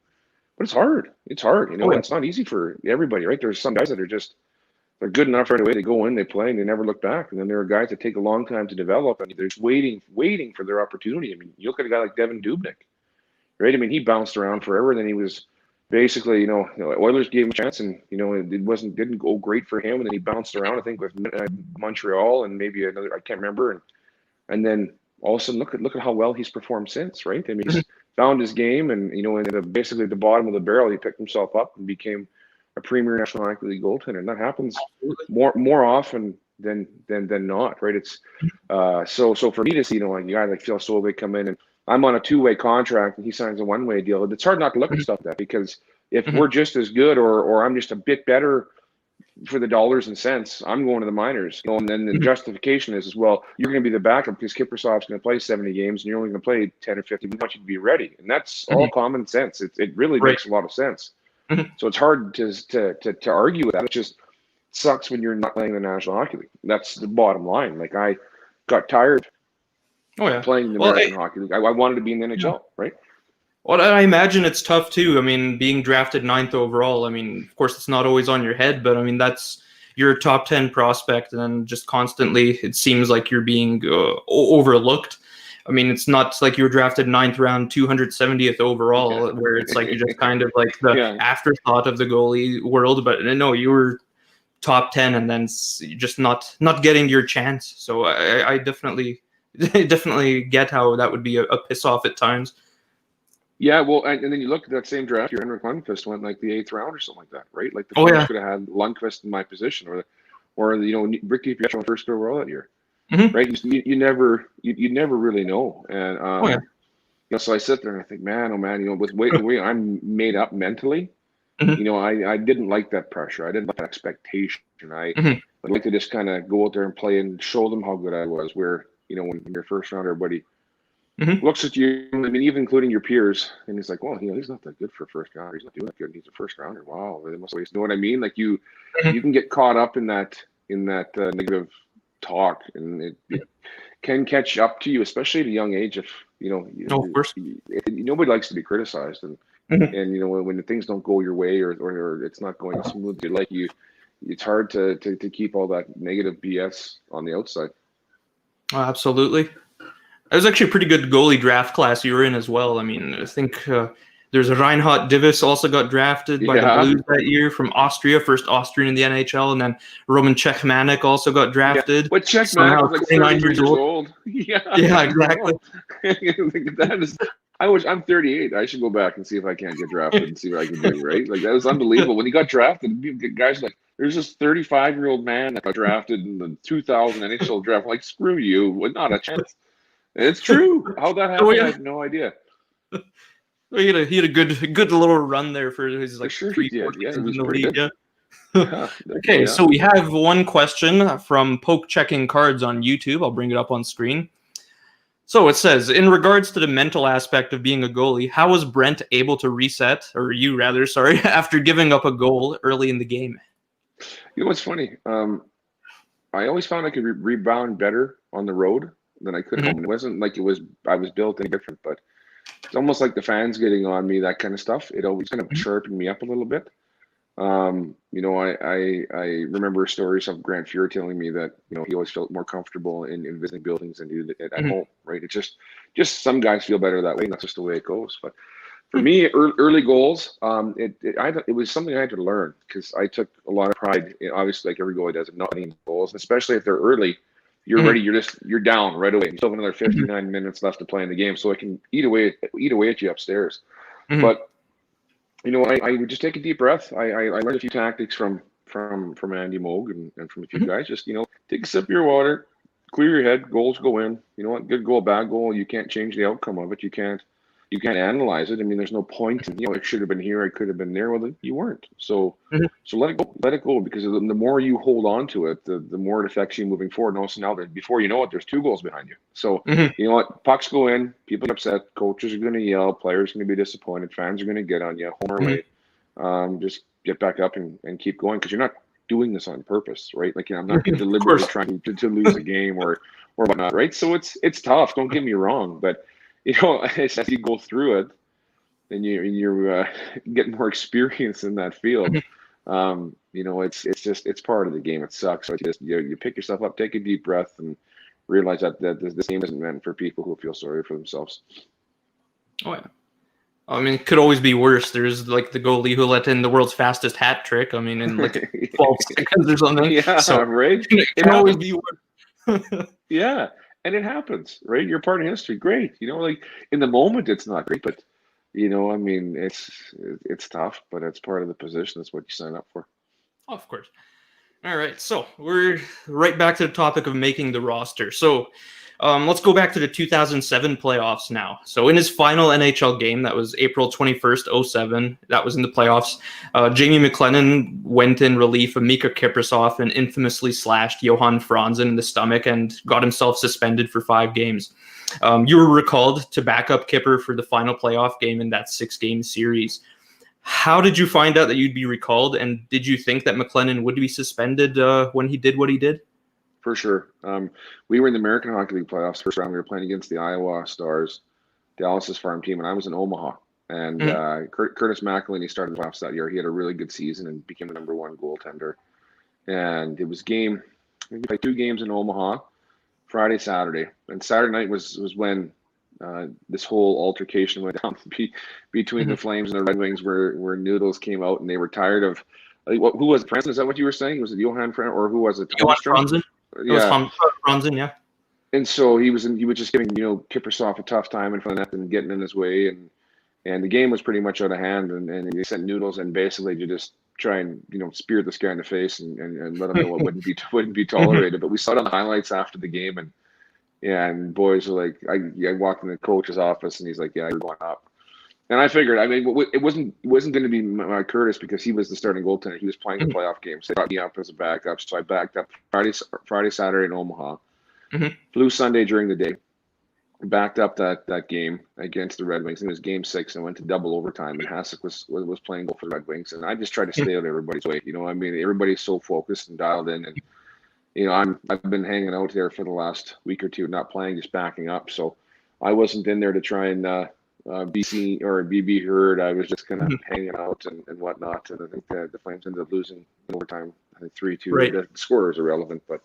but it's hard. It's hard. It's not easy for everybody, right? There's some guys that are they're good enough right away. They go in, they play, and they never look back. And then there are guys that take a long time to develop, and they're just waiting for their opportunity. I mean, you look at a guy like Devin Dubnyk, right? I mean, he bounced around forever, and then he was basically, Oilers gave him a chance, and it didn't go great for him, and then he bounced around. I think with Montreal and maybe another, I can't remember, and then all of a sudden look at how well he's performed since, right? I mean, found his game, and basically at the bottom of the barrel, he picked himself up and became a premier National Hockey League goaltender. And that happens more often than not, right? It's so for me to see, like, a guy like Phil Solvay come in, and I'm on a 2-way contract and he signs a 1-way deal. It's hard not to look at stuff like that, because if we're just as good or I'm just a bit better for the dollars and cents, I'm going to the minors. And then the justification is, well, you're going to be the backup because Kiprusoff's going to play 70 games and you're only going to play 10 or 15. We want you to be ready. And that's all common sense. It really makes a lot of sense. So it's hard to argue with that. It just sucks when you're not playing the National Hockey League. That's the bottom line. Like, I got tired playing the American Hockey League. I wanted to be in the NHL, right? Well, I imagine it's tough too. I mean, being drafted 9th overall, I mean, of course, it's not always on your head, but I mean, you're a top 10 prospect, and then just constantly, it seems like you're being overlooked. I mean, it's not like you were drafted 9th round, 270th overall, where it's like you're just kind of like the afterthought of the goalie world. But no, you were top 10, and then just not getting your chance. So I definitely get how that would be a piss off at times. Yeah, well, and then you look at that same draft year, Henrik Lundqvist went like the 8th round or something like that, right? Like the Flames could have had Lundqvist in my position, or Ricky Pietro first overall that year, right? You never really know, and so I sit there and I think, man, oh man, with the way I'm made up mentally, I didn't like that pressure, I didn't like that expectation. I'd like to just kind of go out there and play and show them how good I was. Where when you're first round, everybody looks at you, I mean, even including your peers, and he's like, well, he's not that good for a first rounder. He's not doing that good. He's a first rounder. Wow, they must waste. You know what I mean? Like, you can get caught up in that negative talk, and it can catch up to you, especially at a young age. If of course, nobody likes to be criticized, and when the things don't go your way or it's not going smoothly, like it's hard to keep all that negative BS on the outside. Absolutely. It was actually a pretty good goalie draft class you were in as well. I mean, I think there's a Reinhard Divis also got drafted by the Blues that year from Austria, first Austrian in the NHL, and then Roman Cechmanek also got drafted. But Cechmanek was like 39 years old. Yeah, exactly. I'm 38. I should go back and see if I can't get drafted and see what I can do, right? Like, that was unbelievable. When he got drafted, guys like, there's this 35-year-old man that got drafted in the 2000 NHL draft. I'm like, screw you. Not a chance. It's true. How that happened, I have no idea. He had a good little run there for his like 3 years. Yeah, in the league. Okay, so we have one question from Poke Checking Cards on YouTube. I'll bring it up on screen. So it says, in regards to the mental aspect of being a goalie, how was Brent able to reset, or you rather, sorry, after giving up a goal early in the game? You know what's funny? I always found I could rebound better on the road than I could home. It wasn't like I was built any different, but it's almost like the fans getting on me, that kind of stuff. It always kind of sharpened me up a little bit. I remember stories of Grant Fuhr telling me that he always felt more comfortable in visiting buildings than he did at home. Right? It's just some guys feel better that way. And that's just the way it goes. But for me, early goals, it was something I had to learn, because I took a lot of pride, obviously, like every goalie does, in not getting goals, especially if they're early. You're ready. You're down right away. You still have another 59 minutes left to play in the game, so it can eat away at you upstairs. But I would just take a deep breath. I learned a few tactics from Andy Moog and from a few guys. Just take a sip of your water, clear your head. Goals go in. You know what? Good goal, bad goal. You can't change the outcome of it. You can't analyze it. I mean, there's no point in, it should have been here, it could have been there. Well, you weren't. So let it go, because the more you hold on to it, the more it affects you moving forward. And also now that before you know it, there's 2 goals behind you. So you know what? Pucks go in, people get upset, coaches are going to yell, players are going to be disappointed, fans are going to get on you, home or away. Just get back up and keep going, because you're not doing this on purpose, right? Like, I'm not deliberately trying to lose a game or whatnot, right? So it's tough. Don't get me wrong, but as you go through it, and you're getting more experience in that field, it's part of the game. It sucks. So you pick yourself up, take a deep breath, and realize that this game isn't meant for people who feel sorry for themselves. Oh yeah. I mean, it could always be worse. There's like the goalie who let in the world's fastest hat trick. I mean, in like 12 seconds or something. Yeah, so right. It can always be worse. Yeah. And it happens, right? You're part of history. Great. Like in the moment, it's not great, but I mean, it's tough, but it's part of the position. That's what you sign up for. Oh, of course. All right, so we're right back to the topic of making the roster. So let's go back to the 2007 playoffs now. So in his final NHL game, that was April 21st, 07, that was in the playoffs, Jamie McLennan went in relief of Miikka Kiprusoff and infamously slashed Johan Franzen in the stomach and got himself suspended for 5 games. You were recalled to back up Kipper for the final playoff game in that 6-game series. How did you find out that you'd be recalled, and did you think that McLennan would be suspended when he did what he did? For sure. We were in the American Hockey League playoffs first round. We were playing against the Iowa Stars, Dallas's farm team, and I was in Omaha. And Curtis McElhinney started the playoffs that year. He had a really good season and became the #1 goaltender. And it was we played 2 games in Omaha, Friday, Saturday. And Saturday night was when this whole altercation went down between the Flames and the Red Wings, where Noodles came out and they were tired of. Who was it? Franzen? Is that what you were saying? Was it Johan Franzen or who was it? Johan Franzen. Yeah, Franzen. Yeah. And so he was just giving Kiprusoff a tough time in front of the net and getting in his way, and the game was pretty much out of hand, and they sent Noodles in basically to just try and spear this guy in the face and let him know what wouldn't be tolerated. But we saw it on the highlights after the game, and boys were like, I walked in the coach's office and he's like, yeah, you're going up. And I figured, I mean, it wasn't going to be Curtis because he was the starting goaltender. He was playing the playoff games. They brought me up as a backup, so I backed up Friday, Saturday in Omaha. Flew Sunday during the day. Backed up that game against the Red Wings. And it was Game 6, and I went to double overtime. And Hasek was playing goal for the Red Wings, and I just tried to stay out of everybody's way. I mean, everybody's so focused and dialed in, and I've been hanging out there for the last week or two, not playing, just backing up. So I wasn't in there to try and be seen or be heard. I was just kind of hanging out and whatnot. And I think the Flames ended up losing in overtime. I think 3-2. Right. The score is irrelevant, but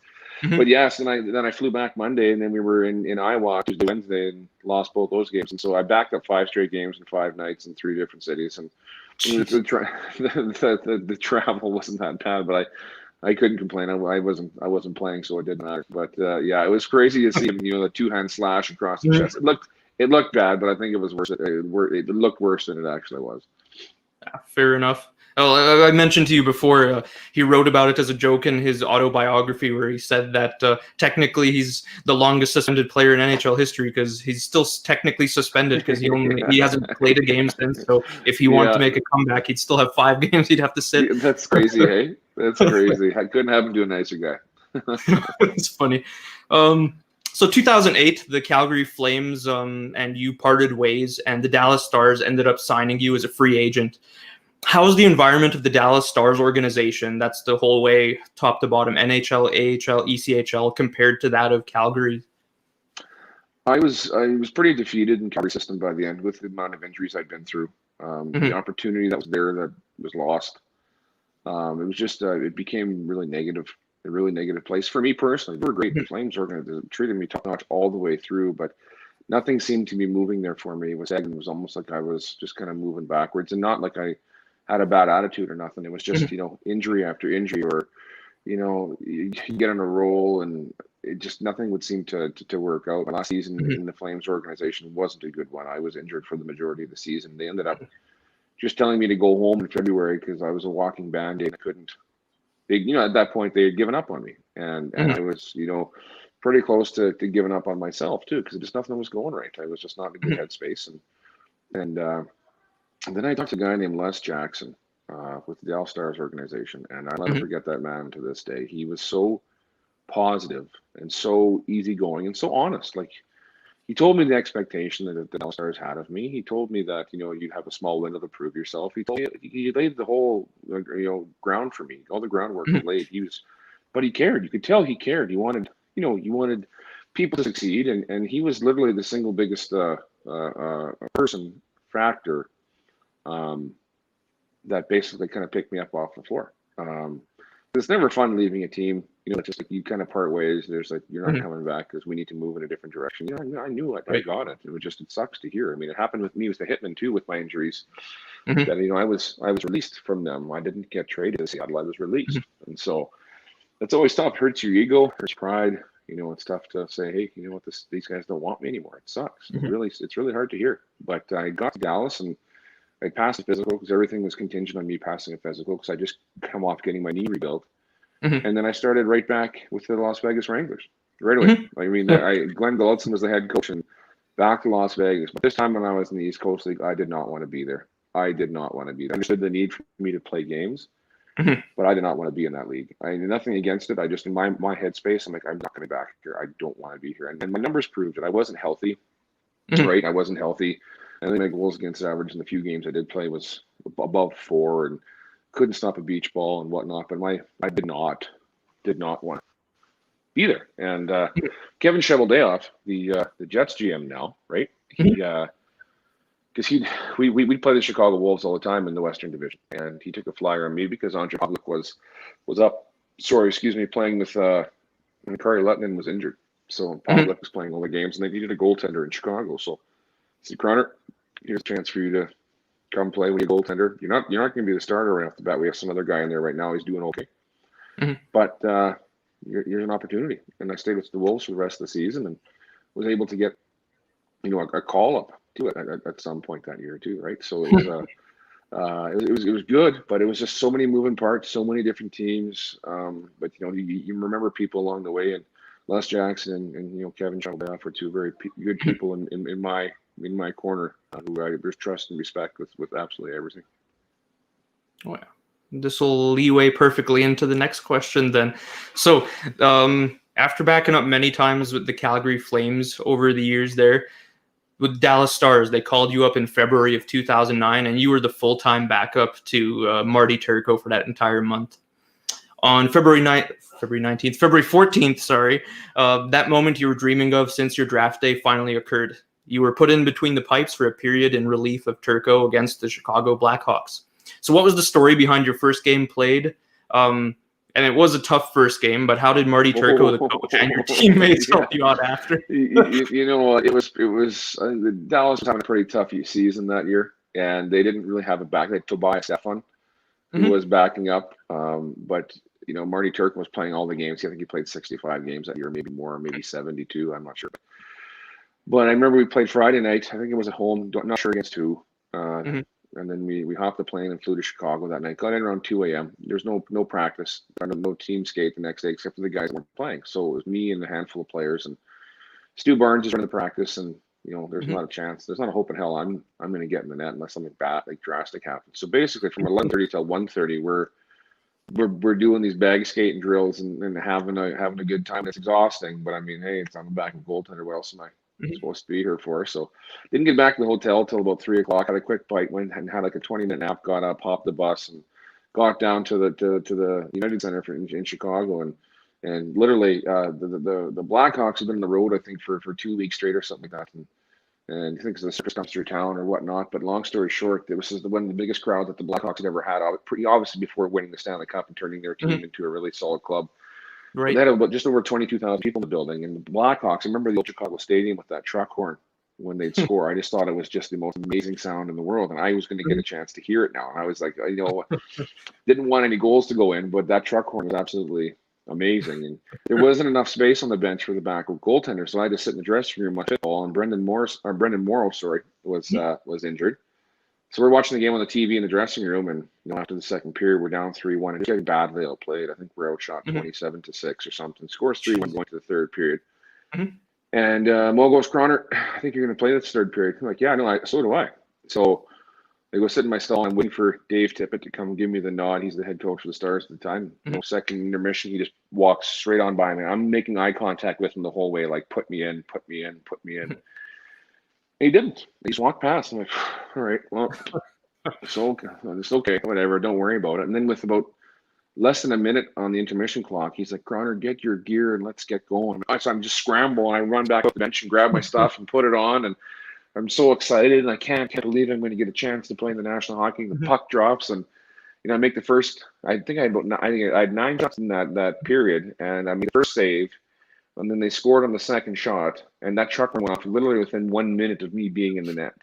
yes. And then I flew back Monday, and then we were in Iowa Tuesday, Wednesday, and lost both those games. And so I backed up 5 straight games in 5 nights in 3 different cities. And the travel wasn't that bad, but I couldn't complain. I wasn't playing, so it didn't matter. But yeah, it was crazy to see him, the 2-hand slash across the chest. It looked bad, but I think it was worse. It looked worse than it actually was. Fair enough. Well, I mentioned to you before, he wrote about it as a joke in his autobiography, where he said that technically he's the longest suspended player in NHL history because he's still technically suspended because he hasn't played a game since. So if he wanted to make a comeback, he'd still have 5 games he'd have to sit. That's crazy, hey? That's crazy. I couldn't have him do a nicer guy. It's funny. So 2008, the Calgary Flames and you parted ways, and the Dallas Stars ended up signing you as a free agent. How's the environment of the Dallas Stars organization, that's the whole way top to bottom, NHL, AHL, ECHL, compared to that of Calgary? I was pretty defeated in Calgary system by the end with the amount of injuries I'd been through. The opportunity that was there that was lost. It was just it became really negative, a really negative place for me personally. They were great. The Flames organization treated me top notch all the way through, but nothing seemed to be moving there for me. It was almost like I was just kind of moving backwards, and not like I had a bad attitude or nothing. It was just, injury after injury, or, you get on a roll and it just, nothing would seem to work out. My last season in the Flames organization wasn't a good one. I was injured for the majority of the season. They ended up just telling me to go home in February because I was a walking Band-Aid. I couldn't, at that point they had given up on me. And I was, pretty close to giving up on myself too, because just nothing was going right. I was just not in a good headspace. And then I talked to a guy named Les Jackson with the Dallas Stars organization, and I'll never forget that man to this day. He was so positive and so easygoing and so honest. Like, he told me the expectation that the Dallas Stars had of me. He told me that you'd have a small window to prove yourself. He told me he laid the whole ground for me. All the groundwork was laid. But he cared. You could tell he cared. He wanted people to succeed, and he was literally the single biggest factor. That basically kind of picked me up off the floor. It's never fun leaving a team, just like you kind of part ways. There's like, you're not coming back because we need to move in a different direction. I knew it. I got it. It sucks to hear. I mean, it happened with me with the Hitman too, with my injuries. That, I was released from them. I didn't get traded to Seattle. I was released. And so that's always tough. Hurts your ego, hurts pride. it's tough to say, hey, you know what, these guys don't want me anymore. It sucks. Mhm. It's really hard to hear. But I got to Dallas and I passed the physical because everything was contingent on me passing a physical because I just come off getting my knee rebuilt. Mhm. And then I started right back with the Las Vegas Wranglers right away. Mhm. I mean, Yeah. Glenn Gulutzan was the head coach and back to Las Vegas. But this time when I was in the East Coast League, I did not want to be there. I did not want to be there. I understood the need for me to play games, Mhm. but I did not want to be in that league. I mean, nothing against it. I just, in my headspace, I'm like, I'm not going to be back here. I don't want to be here. And my numbers proved it. I wasn't healthy, Mhm. right? I wasn't healthy. And then my goals against average in the few games I did play was above 4 and couldn't stop a beach ball and whatnot. But I did not want to be there. And Kevin Cheveldayoff, the Jets GM now, right? Mhm. Because we'd play the Chicago Wolves all the time in the Western Division, and he took a flyer on me because Andre Pavlik was up. Sorry, excuse me, playing with when Kari Lettinen was injured, so Mhm. Pavlik was playing all the games, and they needed a goaltender in Chicago. So, I said, Croner, here's a chance for you to come play with a goaltender. You're not going to be the starter right off the bat. We have some other guy in there right now. He's doing okay, Mhm. but here's an opportunity. And I stayed with the Wolves for the rest of the season and was able to get a call up to it at some point that year too, right? So it was it was good, but it was just so many moving parts, so many different teams. But you remember people along the way, and Les Jackson and Kevin Chalbath were two very good people in my corner who I just trust and respect with absolutely everything. Oh, yeah. This will leeway perfectly into the next question then. So, after backing up many times with the Calgary Flames over the years there, with Dallas Stars, they called you up in February of 2009, and you were the full-time backup to Marty Turco for that entire month. On February 14th, sorry, that moment you were dreaming of since your draft day finally occurred. You were put in between the pipes for a period in relief of Turco against the Chicago Blackhawks. So what was the story behind your first game played? And it was a tough first game, but how did Marty Turco, the coach, and your teammates help you out after? You know what? It was Dallas was having a pretty tough season that year, and they didn't really have a back. They had Tobias Stefan, who Mhm. was backing up, but Marty Turco was playing all the games. I think he played 65 games that year, maybe more, maybe 72. I'm not sure. But I remember we played Friday night. I think it was at home. Not sure against who. Mhm. And then we hopped the plane and flew to Chicago that night. Got in around 2 a.m. There's no practice, no team skate the next day except for the guys that weren't playing. So it was me and a handful of players. And Stu Barnes is running the practice, and there's Mhm. not a chance. There's not a hope in hell I'm going to get in the net unless something bad, like drastic happens. So basically, from 11:30 till 1:30, we're doing these bag skating drills and having a good time. It's exhausting, but I mean, hey, I'm a backup goaltender. What else am I Mhm. supposed to be here for? So didn't get back to the hotel till about 3 o'clock. Had a quick bite, went and had like a 20-minute nap. Got up, hopped the bus, and got down to the United Center in Chicago, and literally the Blackhawks have been on the road I think for 2 weeks straight or something like that, and I think the circus comes through town or whatnot. But long story short, this is one of the biggest crowds that the Blackhawks had ever had. Pretty obviously before winning the Stanley Cup and turning their team Mhm. into a really solid club. But they Right. had about just over 22,000 people in the building. And the Blackhawks, I remember the old Chicago Stadium with that truck horn when they'd score. I just thought it was just the most amazing sound in the world, and I was going to get a chance to hear it now. And I was like, didn't want any goals to go in, but that truck horn was absolutely amazing. And there wasn't enough space on the bench for the backup goaltender, so I had to sit in the dressing room watch football. And Brendan Morrow, was injured. So we're watching the game on the TV in the dressing room, and after the second period, we're down 3-1. It's getting badly outplayed. I think we're outshot Mhm. 27-6 or something. Scores 3-1 going to the third period. Mhm. And Mo goes, Croner, I think you're going to play this third period. I'm like, yeah, no, so do I. So I go sit in my stall and waiting for Dave Tippett to come give me the nod. He's the head coach for the Stars at the time. Second intermission, he just walks straight on by me. I'm making eye contact with him the whole way, like, put me in, put me in, put me in. And he didn't. He just walked past. I'm like, all right, well, it's okay, whatever. Don't worry about it. And then with about less than a minute on the intermission clock, he's like, Croner, get your gear and let's get going. So I'm just scramble and I run back up the bench and grab my stuff and put it on. And I'm so excited, and I can't believe I'm going to get a chance to play in the National Hockey League. The puck drops, and I make the first. I think I had 9 shots in that period, and I made the first save, and then they scored on the second shot, and that truck went off literally within 1 minute of me being in the net.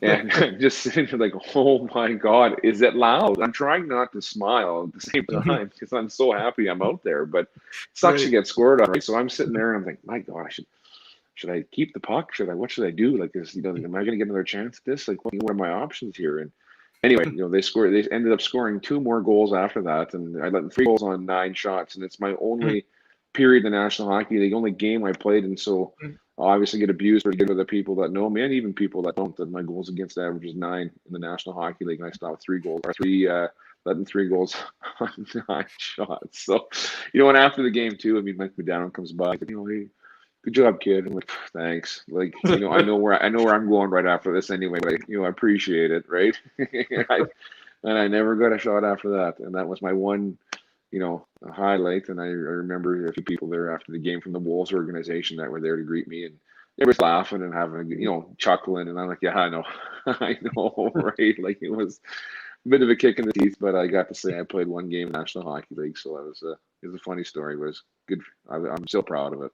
And I'm just sitting there like, oh my God, is it loud? I'm trying not to smile at the same time because I'm so happy I'm out there, but it sucks to Right. get scored on, right? So I'm sitting there and I'm like, my God, should I keep the puck? What should I do? Like this, am I going to get another chance at this? Like, what are my options here? And anyway, they ended up scoring 2 more goals after that. And I let them 3 goals on 9 shots. And it's my only period in the National Hockey League, only game I played. And so I'll obviously get abused or good with the people that know me and even people that don't, that my goals against average is 9 in the National Hockey League. And I stopped 3 goals or 3, letting 3 goals on 9 shots. So, and after the game too, I mean, Mike Vernon comes by, hey, good job, kid. I'm like, thanks. Like, I know where I'm going right after this anyway. But I appreciate it, right? And I never got a shot after that, and that was my one, highlight. And I remember a few people there after the game from the Wolves organization that were there to greet me, and they were laughing and having, chuckling, and I'm like, yeah, I know, I know, right? Like it was a bit of a kick in the teeth, but I got to say I played one game in the National Hockey League, so it was a funny story. It was good. I'm still proud of it.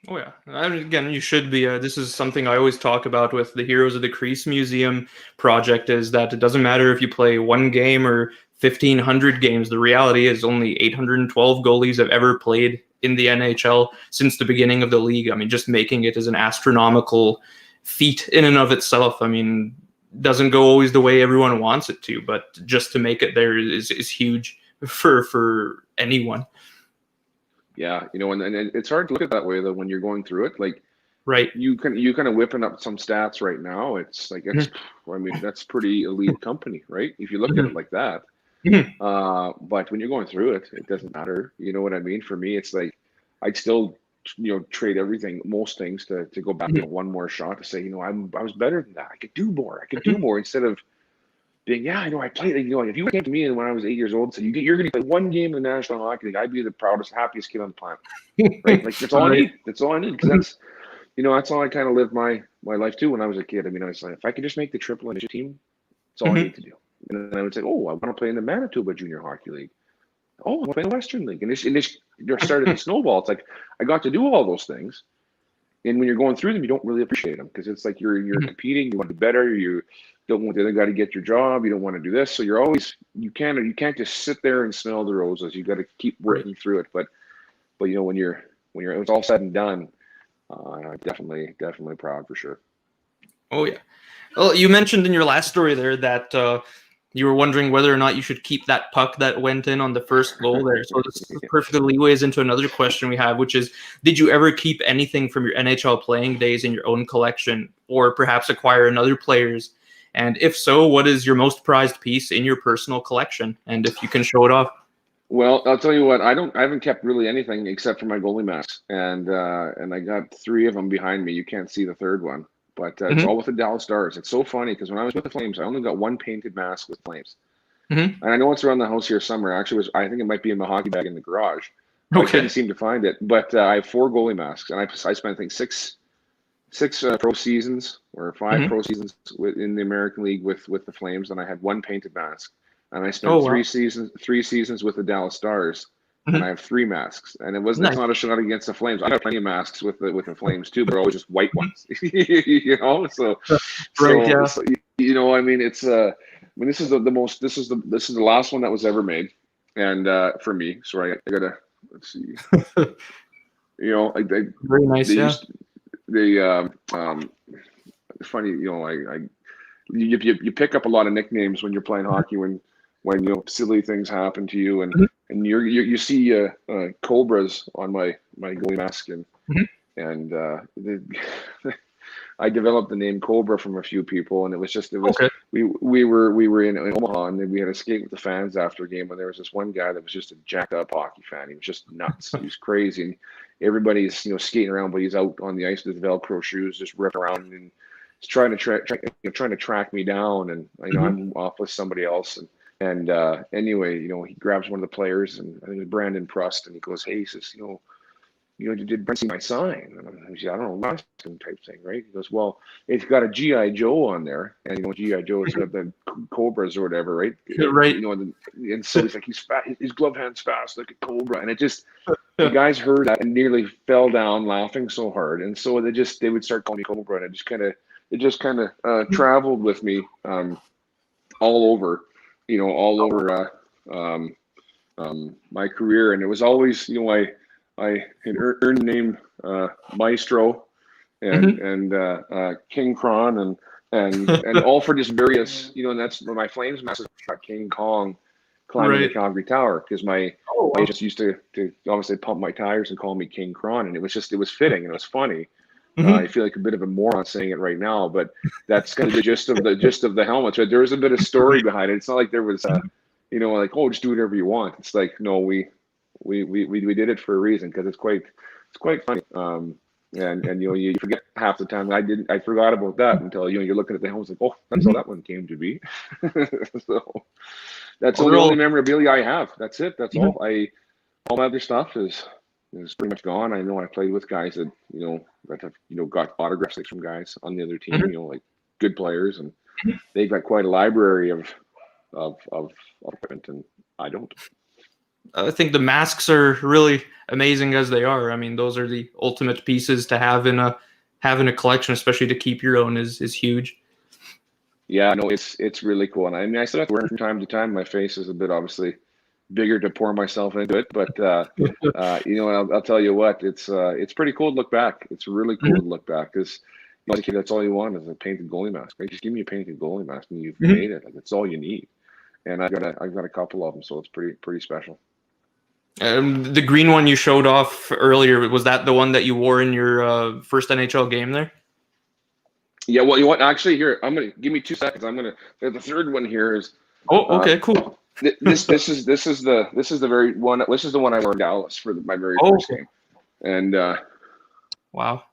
Oh yeah, and again, you should be. This is something I always talk about with the Heroes of the Crease Museum project, is that it doesn't matter if you play 1 game or 1,500 games. The reality is only 812 goalies have ever played in the NHL since the beginning of the league. I mean, just making it is an astronomical feat in and of itself. I mean, doesn't go always the way everyone wants it to, but just to make it there is huge for anyone. Yeah, and it's hard to look at that way though when you're going through it. Like, right, you kind of whipping up some stats right now. It's like I mean, that's pretty elite company, right? If you look at it like that. But when you're going through it, it doesn't matter. You know what I mean? For me, it's like I'd still trade everything, most things to go back one more shot to say, I was better than that. I could do more. I could do more instead of being, I played. If you came to me when I was 8 years old and said you're going to play 1 game in the National Hockey League, I'd be the proudest, happiest kid on the planet. Right? Like that's all I need. That's all I need, because that's all I kind of lived my life too when I was a kid. I mean, I was like, if I could just make the triple initiative team, that's all I need to do. And then I would say, oh, I want to play in the Manitoba Junior Hockey League. Oh, I want to play in the Western League. And this started to snowball. It's like I got to do all those things. And when you're going through them, you don't really appreciate them, because it's like you're competing. You want to be better. You don't want the other guy to get your job. You don't want to do this. So you're always, you can't just sit there and smell the roses. You got to keep working through it. But when it's all said and done, definitely proud for sure. Oh yeah. Well, you mentioned in your last story there that you were wondering whether or not you should keep that puck that went in on the first goal there. So this perfectly leads into another question we have, which is, did you ever keep anything from your NHL playing days in your own collection, or perhaps acquire another player's? And if so, what is your most prized piece in your personal collection? And if you can show it off. Well, I'll tell you what, I haven't kept really anything except for my goalie masks, and I got 3 of them behind me. You can't see the third one, but it's all with the Dallas Stars. It's so funny because when I was with the Flames, I only got 1 painted mask with Flames, and I know it's around the house here somewhere. Actually, I think it might be in my hockey bag in the garage. I couldn't seem to find it, but I have 4 goalie masks, and I spent, I think, six pro seasons or 5 pro seasons in the American League with the Flames, and I had 1 painted mask. And I spent 3 seasons with the Dallas Stars, and I have 3 masks. And it's not a shot against the Flames. I have plenty of masks with the Flames too, but they're always just white ones. So I mean, it's this is the last one that was ever made, and for me, so I gotta, let's see, very nice. Funny, you pick up a lot of nicknames when you're playing hockey when silly things happen to you, and you see cobras on my goalie mask, and I developed the name Cobra from a few people, and it was we were in Omaha, and we had a skate with the fans after a game, and there was this one guy that was just a jacked up hockey fan. He was just nuts. He was crazy, and everybody's skating around, but he's out on the ice with his Velcro shoes, just ripping around, and he's trying to track me down, and I'm off with somebody else, and anyway, he grabs one of the players, and I think it was Brandon Prust, and he goes, hey, he says, did Brent see my sign? And I said, I don't know, type thing, right? He goes, well, it's got a G.I. Joe on there, and G.I. Joe's got the cobras or whatever, right? Right. And so he's like, he's fast, his glove hand's fast like a cobra, and it just, the guys heard that and nearly fell down laughing so hard, and so they would start calling me Cobra, and it just kind of it just kind of traveled with me all over, my career, and it was always, I had earned the name Maestro and King Krahn and all for just various, and that's where my Flames message got King Kong climbing the Calgary Tower, because my agents used to obviously pump my tires and call me King Krahn, and it was fitting and it was funny. I feel like a bit of a moron saying it right now, but that's kind of the gist of the helmets. Right? There was a bit of story behind it. It's not like there was, like, oh, just do whatever you want. It's like, no, we did it for a reason, because it's quite funny. And you forget half the time. I forgot about that until you're looking at the helmets like, oh, that's how that one came to be. So that's the only memorabilia I have. That's it. That's all. All my other stuff is pretty much gone. I know I played with guys that that have got autographs from guys on the other team, like good players, and they've got quite a library of equipment, and I don't. I think the masks are really amazing as they are. I mean, those are the ultimate pieces to have in a collection, especially to keep your own is huge. Yeah, no, it's really cool, and I mean, I still have to wear it from time to time. My face is a bit obviously bigger to pour myself into it, but I'll tell you what, it's pretty cool to look back. It's really cool to look back, because as a kid, that's all you want is a painted goalie mask. Right? Just give me a painted goalie mask, and you've made it. Like, that's all you need. And I've got a couple of them, so it's pretty special. The green one you showed off earlier, was that the one that you wore in your first NHL game there? Yeah, well, you want actually here? Give me 2 seconds. The third one here is. Oh, okay, cool. This is the very one. This is the one I wore in Dallas for my very first game, and wow.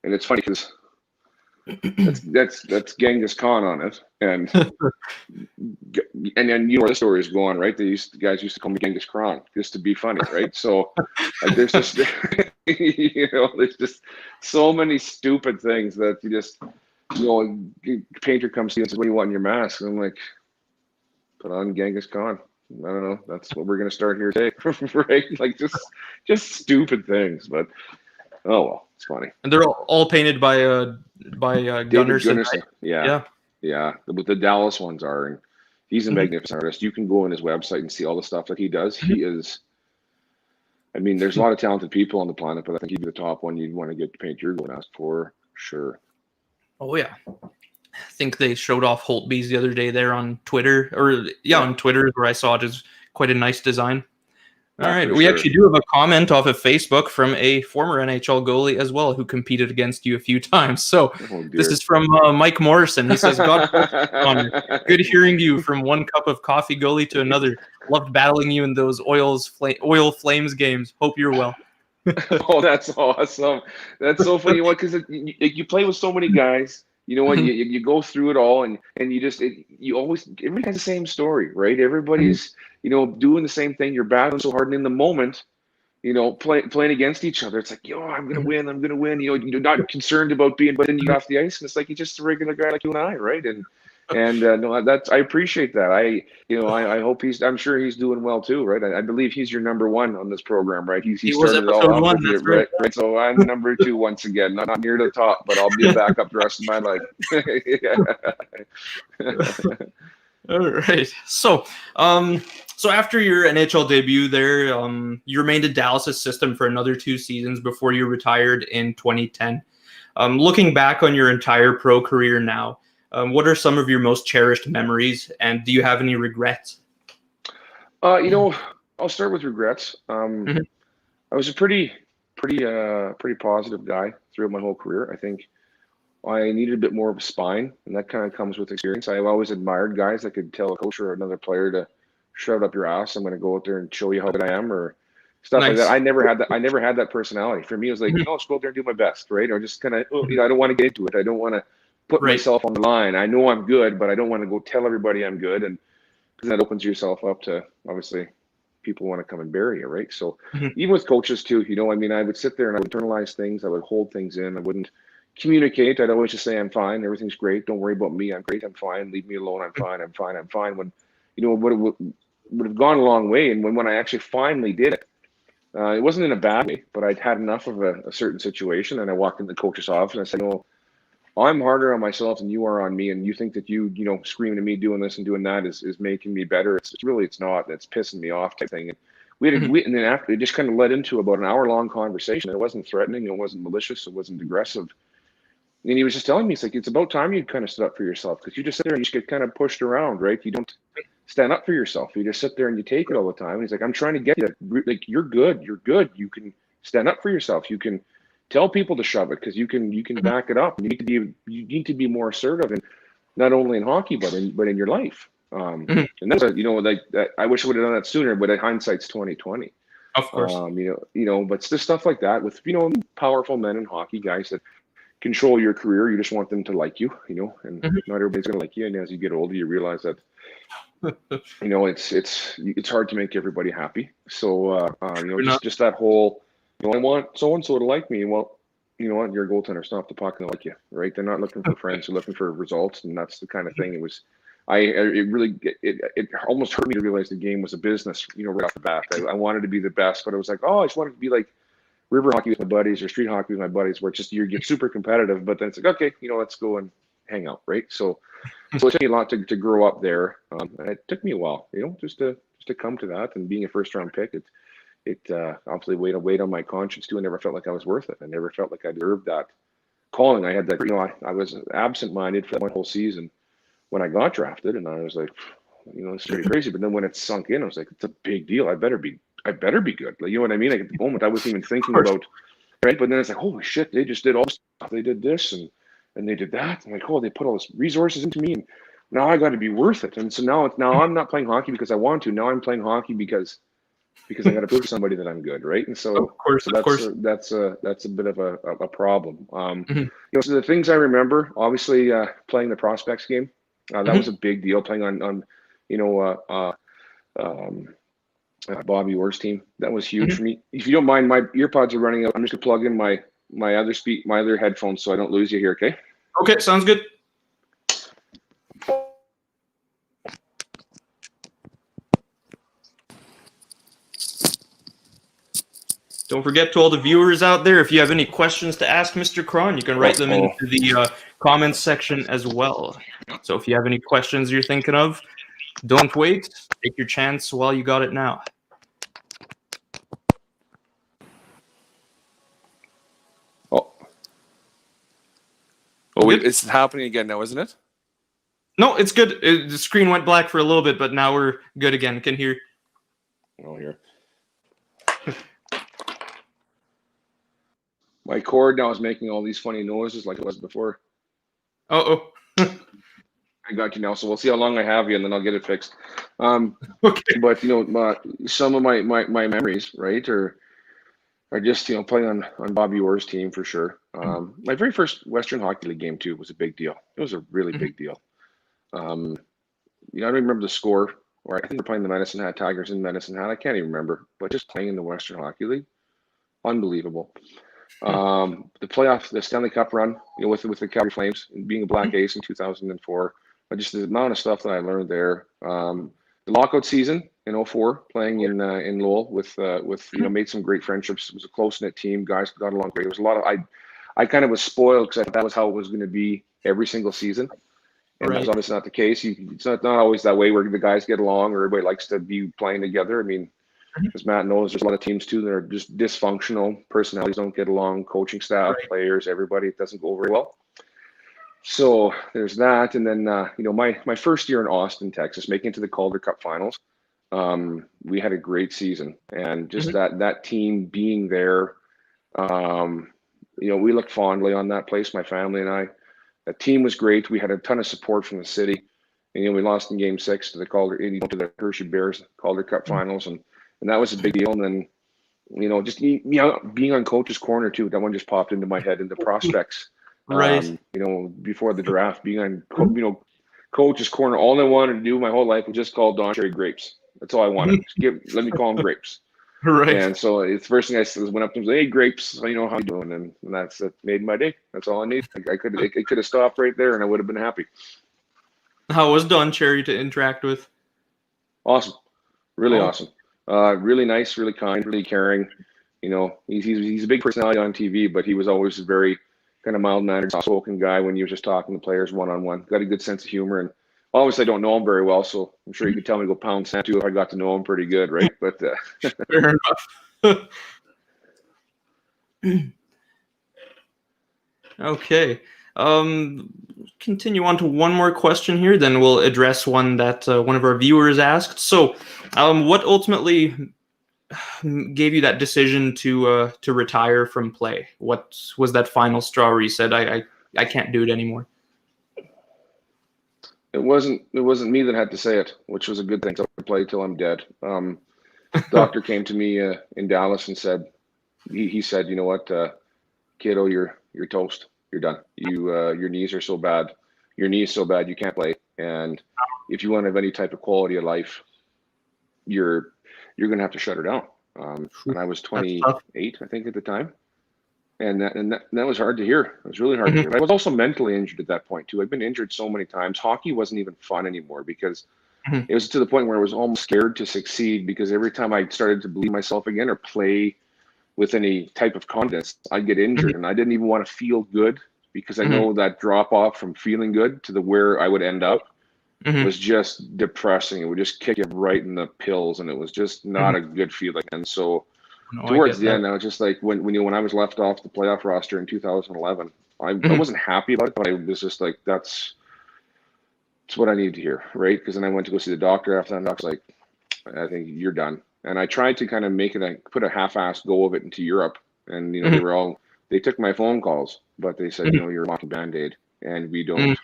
And it's funny because that's Genghis Khan on it, and then where the story is going, right? The guys used to call me Genghis Khan just to be funny, right? So like, there's just there's just so many stupid things that you just painter comes to you and says, "What do you want in your mask?" And I'm like, put on Genghis Khan. I don't know. That's what we're gonna start here today, right? Like just stupid things, but oh well, it's funny. And they're all painted by Gunnarsson. Yeah. But the Dallas ones are, and he's a magnificent artist. You can go on his website and see all the stuff that he does. He is. I mean, there's a lot of talented people on the planet, but I think he'd be the top one you'd want to get to paint your goalie mask for sure. Oh yeah. I think they showed off Holtby's the other day there on Twitter, on Twitter, where I saw it as quite a nice design. All right, we actually do have a comment off of Facebook from a former NHL goalie as well, who competed against you a few times. So this is from Mike Morrison. He says, "God bless you, Connor. Good hearing you from one cup of coffee goalie to another. Loved battling you in those oil Flames games. Hope you're well." Oh, that's awesome. That's so funny. Because you play with so many guys. You know what? You go through it all, and everybody has the same story, right? Everybody's doing the same thing. You're battling so hard, and in the moment, playing against each other, it's like, I'm gonna win. You're not concerned about being, but then you get off the ice, and it's like you're just a regular guy like you and I, right? And no, I appreciate that. I hope I'm sure he's doing well too, right? I believe he's your number one on this program, right? He started it all off with you, right? So I'm number 2 once again, not near the top, but I'll be a backup the rest of my life. All right. So after your NHL debut there, you remained in Dallas's system for another 2 seasons before you retired in 2010. Looking back on your entire pro career now, what are some of your most cherished memories, and do you have any regrets? I'll start with regrets. I was a pretty positive guy throughout my whole career. I think I needed a bit more of a spine, and that kind of comes with experience. I've always admired guys that could tell a coach or another player to shove it up your ass. I'm going to go out there and show you how good I am, or stuff like that. I never had that personality. For me, it was like, I'll just go out there and do my best, right? Or just kind of, I don't want to get into it. I don't want to put myself on the line. I know I'm good, but I don't want to go tell everybody I'm good, and because that opens yourself up to, obviously, people want to come and bury you, right? So even with coaches too, I would sit there and I would internalize things. I would hold things in. I wouldn't communicate. I'd always just say, I'm fine. Everything's great. Don't worry about me. I'm great. I'm fine. Leave me alone. I'm fine. I'm fine. I'm fine. When, would have gone a long way. And when I actually finally did it, it wasn't in a bad way, but I'd had enough of a certain situation. And I walked in the coach's office and I said, I'm harder on myself than you are on me, and you think that you know, screaming at me doing this and doing that is making me better. It's really, it's not. It's pissing me off type thing. And Mhm. and then after, it just kind of led into about an hour-long conversation. It wasn't threatening, it wasn't malicious, it wasn't aggressive. And he was just telling me, it's like, it's about time you kind of stood up for yourself, because you just sit there and you just get kind of pushed around, right? You don't stand up for yourself. You just sit there and you take it all the time. And he's like, I'm trying to get you, like, you're good. You're good. You can stand up for yourself. You can tell people to shove it, because you can Mhm. back it up. You need to be more assertive, and not only in hockey, but in your life. Mhm. And that's like that, I wish I would have done that sooner, but hindsight's 2020. Of course. But it's just stuff like that with, powerful men in hockey, guys that control your career. You just want them to like you, and Mhm. not everybody's going to like you. And as you get older, you realize that, it's hard to make everybody happy. So, True enough. just that whole, I want so-and-so to like me. Well, you know what? You're a goaltender. Stop the puck and they'll like you, right? They're not looking for friends. They're looking for results. And that's the kind of thing. It almost hurt me to realize the game was a business, right off the bat. I wanted to be the best, but it was like, oh, I just wanted to be like river hockey with my buddies or street hockey with my buddies, where it's just, you get super competitive, but then it's like, okay, let's go and hang out, right? So it took me a lot to grow up there. And it took me a while, just to come to that. And being a first round pick, it obviously weighed on my conscience too. I never felt like I was worth it. I never felt like I deserved that calling. I had that, I was absent minded for one whole season when I got drafted, and I was like, it's pretty crazy. But then when it sunk in, I was like, it's a big deal. I better be good. Like, you know what I mean? Like, at the moment, I wasn't even Of thinking course. about, right. But then it's like, holy shit, they just did all this stuff. They did this and they did that. I'm like, oh, they put all this resources into me, and now I got to be worth it. And so now I'm not playing hockey because I want to. Now I'm playing hockey because I got to prove to somebody that I'm good, right? And Of so course. so Of course. that's a bit of a problem. Mhm. So the things I remember, obviously, playing the prospects game, that was Mhm. a big deal. Playing on you know, um, Bobby Orr's team, that was huge Mhm. for me. If you don't mind, my earpods are running out. I'm just gonna plug in my other headphones so I don't lose you here. Okay. Okay, sounds good. Don't forget, to all the viewers out there, if you have any questions to ask Mr. Krahn, you can write them Oh, into the comments section as well. So if you have any questions you're thinking of, don't wait. Take your chance while you got it now. oh, Oh, Good? it's happening again now, isn't it? No, it's good. The screen went black for a little bit, but now we're good again. Can hear. oh, here. My cord now is making all these funny noises like it was before. Oh, I got you now, so we'll see how long I have you, and then I'll get it fixed. okay. But some of my memories, right, are just playing on Bobby Orr's team for sure. My very first Western Hockey League game too was a big deal. It was a really Mhm. big deal. Um, I don't remember the score, or I think we're playing the Medicine Hat Tigers in Medicine Hat. I can't even remember, but just playing in the Western Hockey League, unbelievable. The playoff, the Stanley Cup run, with the Calgary Flames, and being a Black Ace in 2004, just the amount of stuff that I learned there. The lockout season in '04, playing in Lowell with made some great friendships. It was a close knit team. Guys got along great. It was a lot of I kind of was spoiled because I thought that was how it was going to be every single season, and that was Right. obviously not the case. It's not always that way where the guys get along or everybody likes to be playing together. I mean, Mhm. as Matt knows, there's a lot of teams too that are just dysfunctional. Personalities don't get along. Coaching staff, Right. players, everybody, it doesn't go very well. So there's that, and then my first year in Austin, Texas, making it to the Calder Cup Finals. We had a great season, and just Mhm. that team being there, we looked fondly on that place. My family and I. The team was great. We had a ton of support from the city. And, we lost in Game 6 to the to the Hershey Bears Calder Cup Finals, and that was a big deal. And then, just being on coach's corner too. That one just popped into my head. In the prospects, Right. before the draft, being on Mhm. coach's corner. All I wanted to do my whole life was just call Don Cherry Grapes. That's all I wanted. Let me call him Grapes. Right. And so it's the first thing I said went up to him and said, "Hey, Grapes, how you doing?" And that's it. Made my day. That's all I need. It could have stopped right there, and I would have been happy. How was Don Cherry to interact with? Awesome, really Oh. awesome. Really nice, really kind, really caring. He's a big personality on TV, but he was always very kind of mild-mannered, soft-spoken guy when he was just talking to players one-on-one. Got a good sense of humor, and obviously I don't know him very well, so I'm sure you could tell me to go pound sand too if I got to know him pretty good, right? But Fair enough. Okay. Continue on to one more question here, then we'll address one that one of our viewers asked. So, what ultimately gave you that decision to retire from play? What was that final straw where you said, I can't do it anymore? it wasn't me that had to say it, which was a good thing. To play till I'm dead. Doctor came to me in Dallas and said, he said, you know what, kiddo, you're toast. You're done. Your knees are so bad. Your knee is so bad you can't play. And if you want to have any type of quality of life, you're gonna have to shut her down. And I was 28, I think, at the time, and that was hard to hear. It was really hard to hear. I was also mentally injured at that point too. I'd been injured so many times. Hockey wasn't even fun anymore because it was to the point where I was almost scared to succeed, because every time I started to believe myself again or play with any type of confidence, I'd get injured, and I didn't even want to feel good, because I know that drop off from feeling good to where I would end up was just depressing. It would just kick you right in the pills, and it was just not a good feeling. And so towards the end, I was just like, when I was left off the playoff roster in 2011, I wasn't happy about it, but I was just like, that's what I needed to hear, right? Because then I went to go see the doctor after that, and the doctor's like, I think you're done. And I tried to kind of put a half-assed go of it into Europe, and they took my phone calls, but they said, you're a walking Band-Aid, and we don't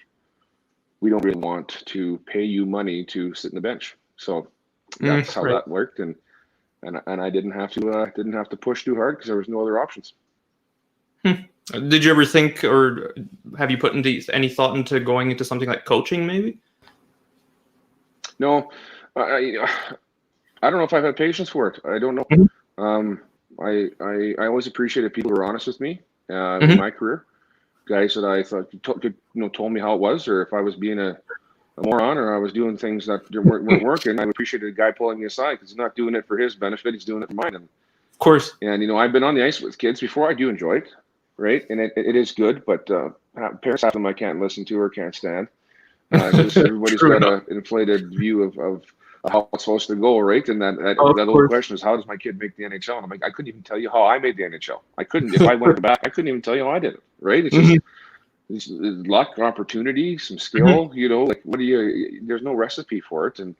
really want to pay you money to sit in the bench. So that's how that worked, and I didn't have to push too hard because there was no other options. Did you ever think, or have you put any thought into going into something like coaching, maybe? No, I don't know if I've had patience for it. I don't know. I always appreciated people who were honest with me in my career. Guys that I thought told me how it was, or if I was being a moron or I was doing things that weren't working, I appreciated a guy pulling me aside, because he's not doing it for his benefit, he's doing it for mine. And, of course. And I've been on the ice with kids before. I do enjoy it, right? And it is good, but parents have them I can't listen to or can't stand. Everybody's got an inflated view of how it's supposed to go, right? And that old question is, how does my kid make the NHL? And I'm like, I couldn't even tell you how I made the NHL. I couldn't. If I went back, I couldn't even tell you how I did it, right? It's just it's luck, opportunity, some skill. Like, there's no recipe for it. And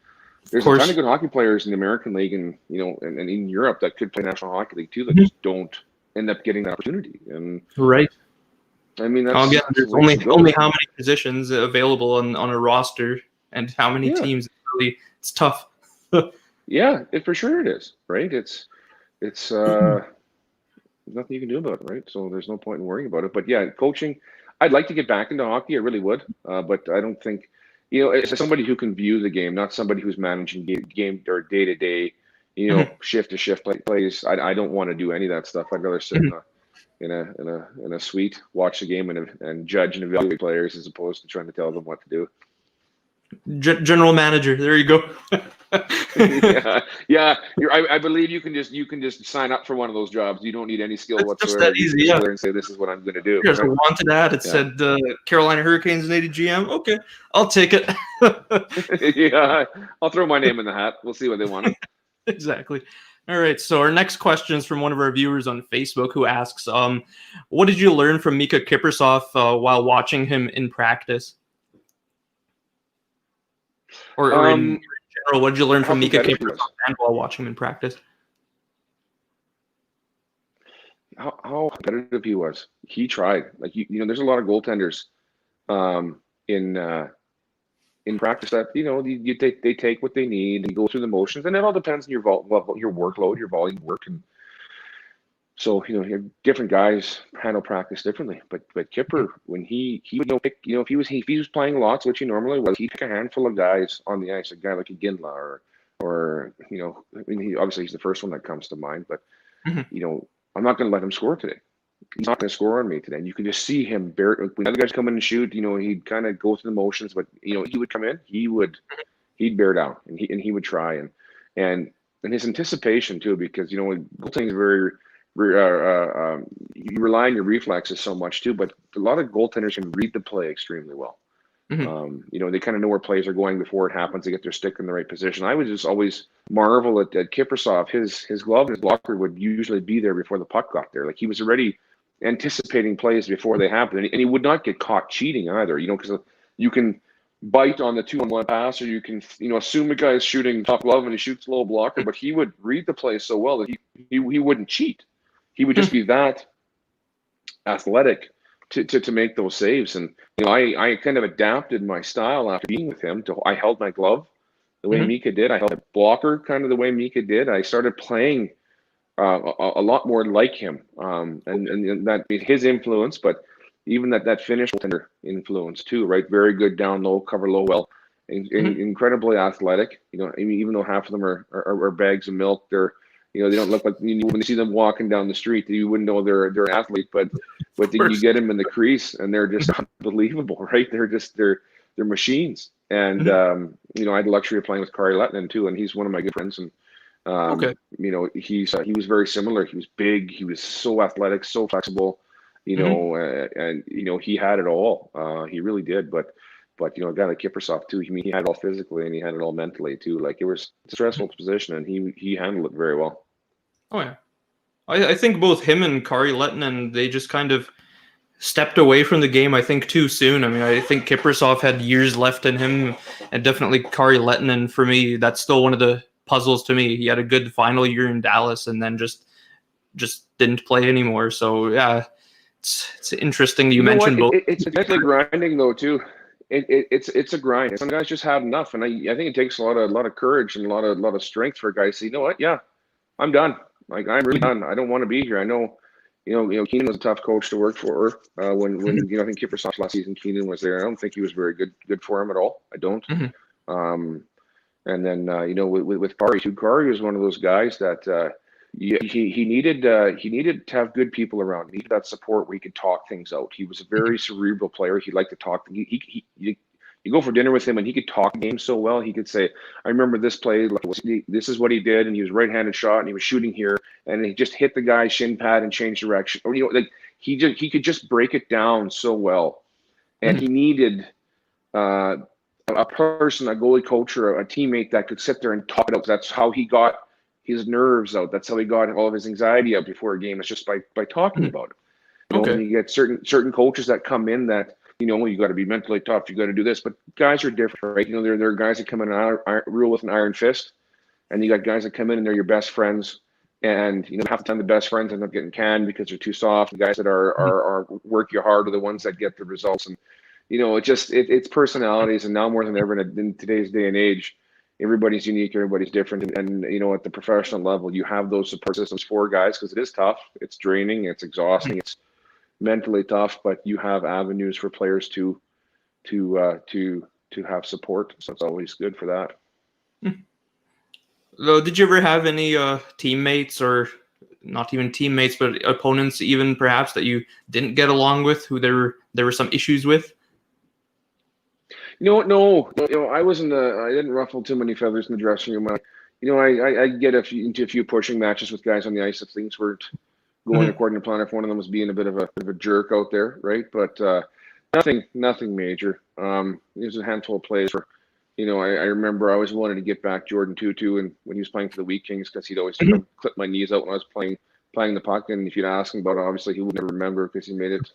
there's a ton of good hockey players in the American League and and in Europe that could play National Hockey League too, that just don't end up getting the opportunity. And I mean, there's only how many positions available on a roster, and how many teams. It's tough. Yeah, for sure it is, right? It's nothing you can do about it, right? So there's no point in worrying about it. But yeah, coaching, I'd like to get back into hockey. I really would. But I don't think, as somebody who can view the game, not somebody who's managing game or day to day, shift to shift plays. I don't want to do any of that stuff. I'd rather sit in a suite, watch the game, and judge and evaluate players, as opposed to trying to tell them what to do. General manager, there you go. yeah. I believe you can just sign up for one of those jobs. You don't need any skill whatsoever. Just that easy, you just and say, this is what I'm going to do. Here's a wanted ad. It said Carolina Hurricanes needed GM. Okay, I'll take it. Yeah, I'll throw my name in the hat. We'll see what they want. Exactly. All right, so our next question is from one of our viewers on Facebook, who asks, what did you learn from Miikka Kiprusoff while watching him in practice? Or in general, what did you learn from Miikka Kiprusoff while watching him in practice? How competitive he was. He tried. Like, there's a lot of goaltenders in practice that they take what they need and go through the motions, and it all depends on your workload, your volume of work, and so different guys handle practice differently. But Kipper, when he would pick, if he was playing lots, which he normally was, he'd pick a handful of guys on the ice, a guy like a Ginla or obviously he's the first one that comes to mind, but I'm not going to let him score today. He's not going to score on me today. And you can just see him when other guys come in and shoot. He'd kind of go through the motions, but he would come in, he'd bear down, and he would try and his anticipation too, because goaltending is very, you rely on your reflexes so much too, but a lot of goaltenders can read the play extremely well. They kind of know where plays are going before it happens. They get their stick in the right position. I would just always marvel at Kiprusoff. His glove and his locker would usually be there before the puck got there. Like he was already anticipating plays before they happened, and he would not get caught cheating either. Because you can bite on the 2-on-1 pass, or you can assume the guy is shooting top glove and he shoots a little blocker, but he would read the play so well that he wouldn't cheat. He would just be that athletic to make those saves. And I kind of adapted my style after being with him. I held my glove the way Miikka did. I held a blocker kind of the way Miikka did. I started playing a lot more like him, and that his influence, but even that Finnish goaltender influence too, right? Very good down low, cover low well, incredibly athletic. Even though half of them are bags of milk, they don't look like, when you see them walking down the street, you wouldn't know they're an athlete, but then you get them in the crease and they're just unbelievable, right? They're machines. And I had the luxury of playing with Kari Lehtinen too, and he's one of my good friends. And he was very similar. He was big. He was so athletic, so flexible. And he had it all. He really did. But a guy like Kiprusoff too. He had it all physically and he had it all mentally too. Like it was a stressful position, and he handled it very well. Oh yeah, I think both him and Kari Lehtinen, they just kind of stepped away from the game, I think, too soon. I mean, I think Kiprusoff had years left in him, and definitely Kari Lehtinen, for me, that's still one of the puzzles to me. He had a good final year in Dallas and then just didn't play anymore. So yeah, it's interesting you mentioned both. It's mentally grinding though too. It's a grind. Some guys just have enough, and I think it takes a lot of courage and a lot of strength for a guy to say, you know what, yeah, I'm done. Like I'm really done. I don't want to be here. I know, Keenan was a tough coach to work for. When I think Kiprusoff last season, Keenan was there. I don't think he was very good for him at all. I don't. And then with Kari too. Kari was one of those guys that he needed to have good people around. He needed that support where he could talk things out. He was a very cerebral player. He liked to talk. You go for dinner with him and he could talk games so well. He could say, I remember this play, this is what he did, and he was right-handed shot and he was shooting here and he just hit the guy's shin pad and changed direction. Or he could just break it down so well. And he needed a person, a goalie coach, or a teammate that could sit there and talk it out. That's how he got his nerves out. That's how he got all of his anxiety out before a game. It's just by talking about it. When you get certain coaches that come in that, you got to be mentally tough. You got to do this, but guys are different, right? There are guys that come in and rule with an iron fist, and you got guys that come in and they're your best friends, and half the time the best friends end up getting canned because they're too soft. The guys that are work you hard are the ones that get the results, and it's personalities. And now more than ever in today's day and age, everybody's unique, everybody's different, and at the professional level, you have those support systems for guys because it is tough, it's draining, it's exhausting, it's mentally tough, but you have avenues for players to have support, so it's always good for that. So did you ever have any teammates, or not even teammates, but opponents even perhaps, that you didn't get along with, who there were some issues with? No. I wasn't. I didn't ruffle too many feathers in the dressing room. I get into a few pushing matches with guys on the ice if things weren't going according to plan. If one of them was being a bit of a jerk out there, right? But nothing major. There's a handful of plays where, I remember I always wanted to get back Jordan Tutu, and when he was playing for the Wheat Kings, because he'd always clip my knees out when I was playing the puck. And if you'd ask him about it, obviously he would never remember because he made it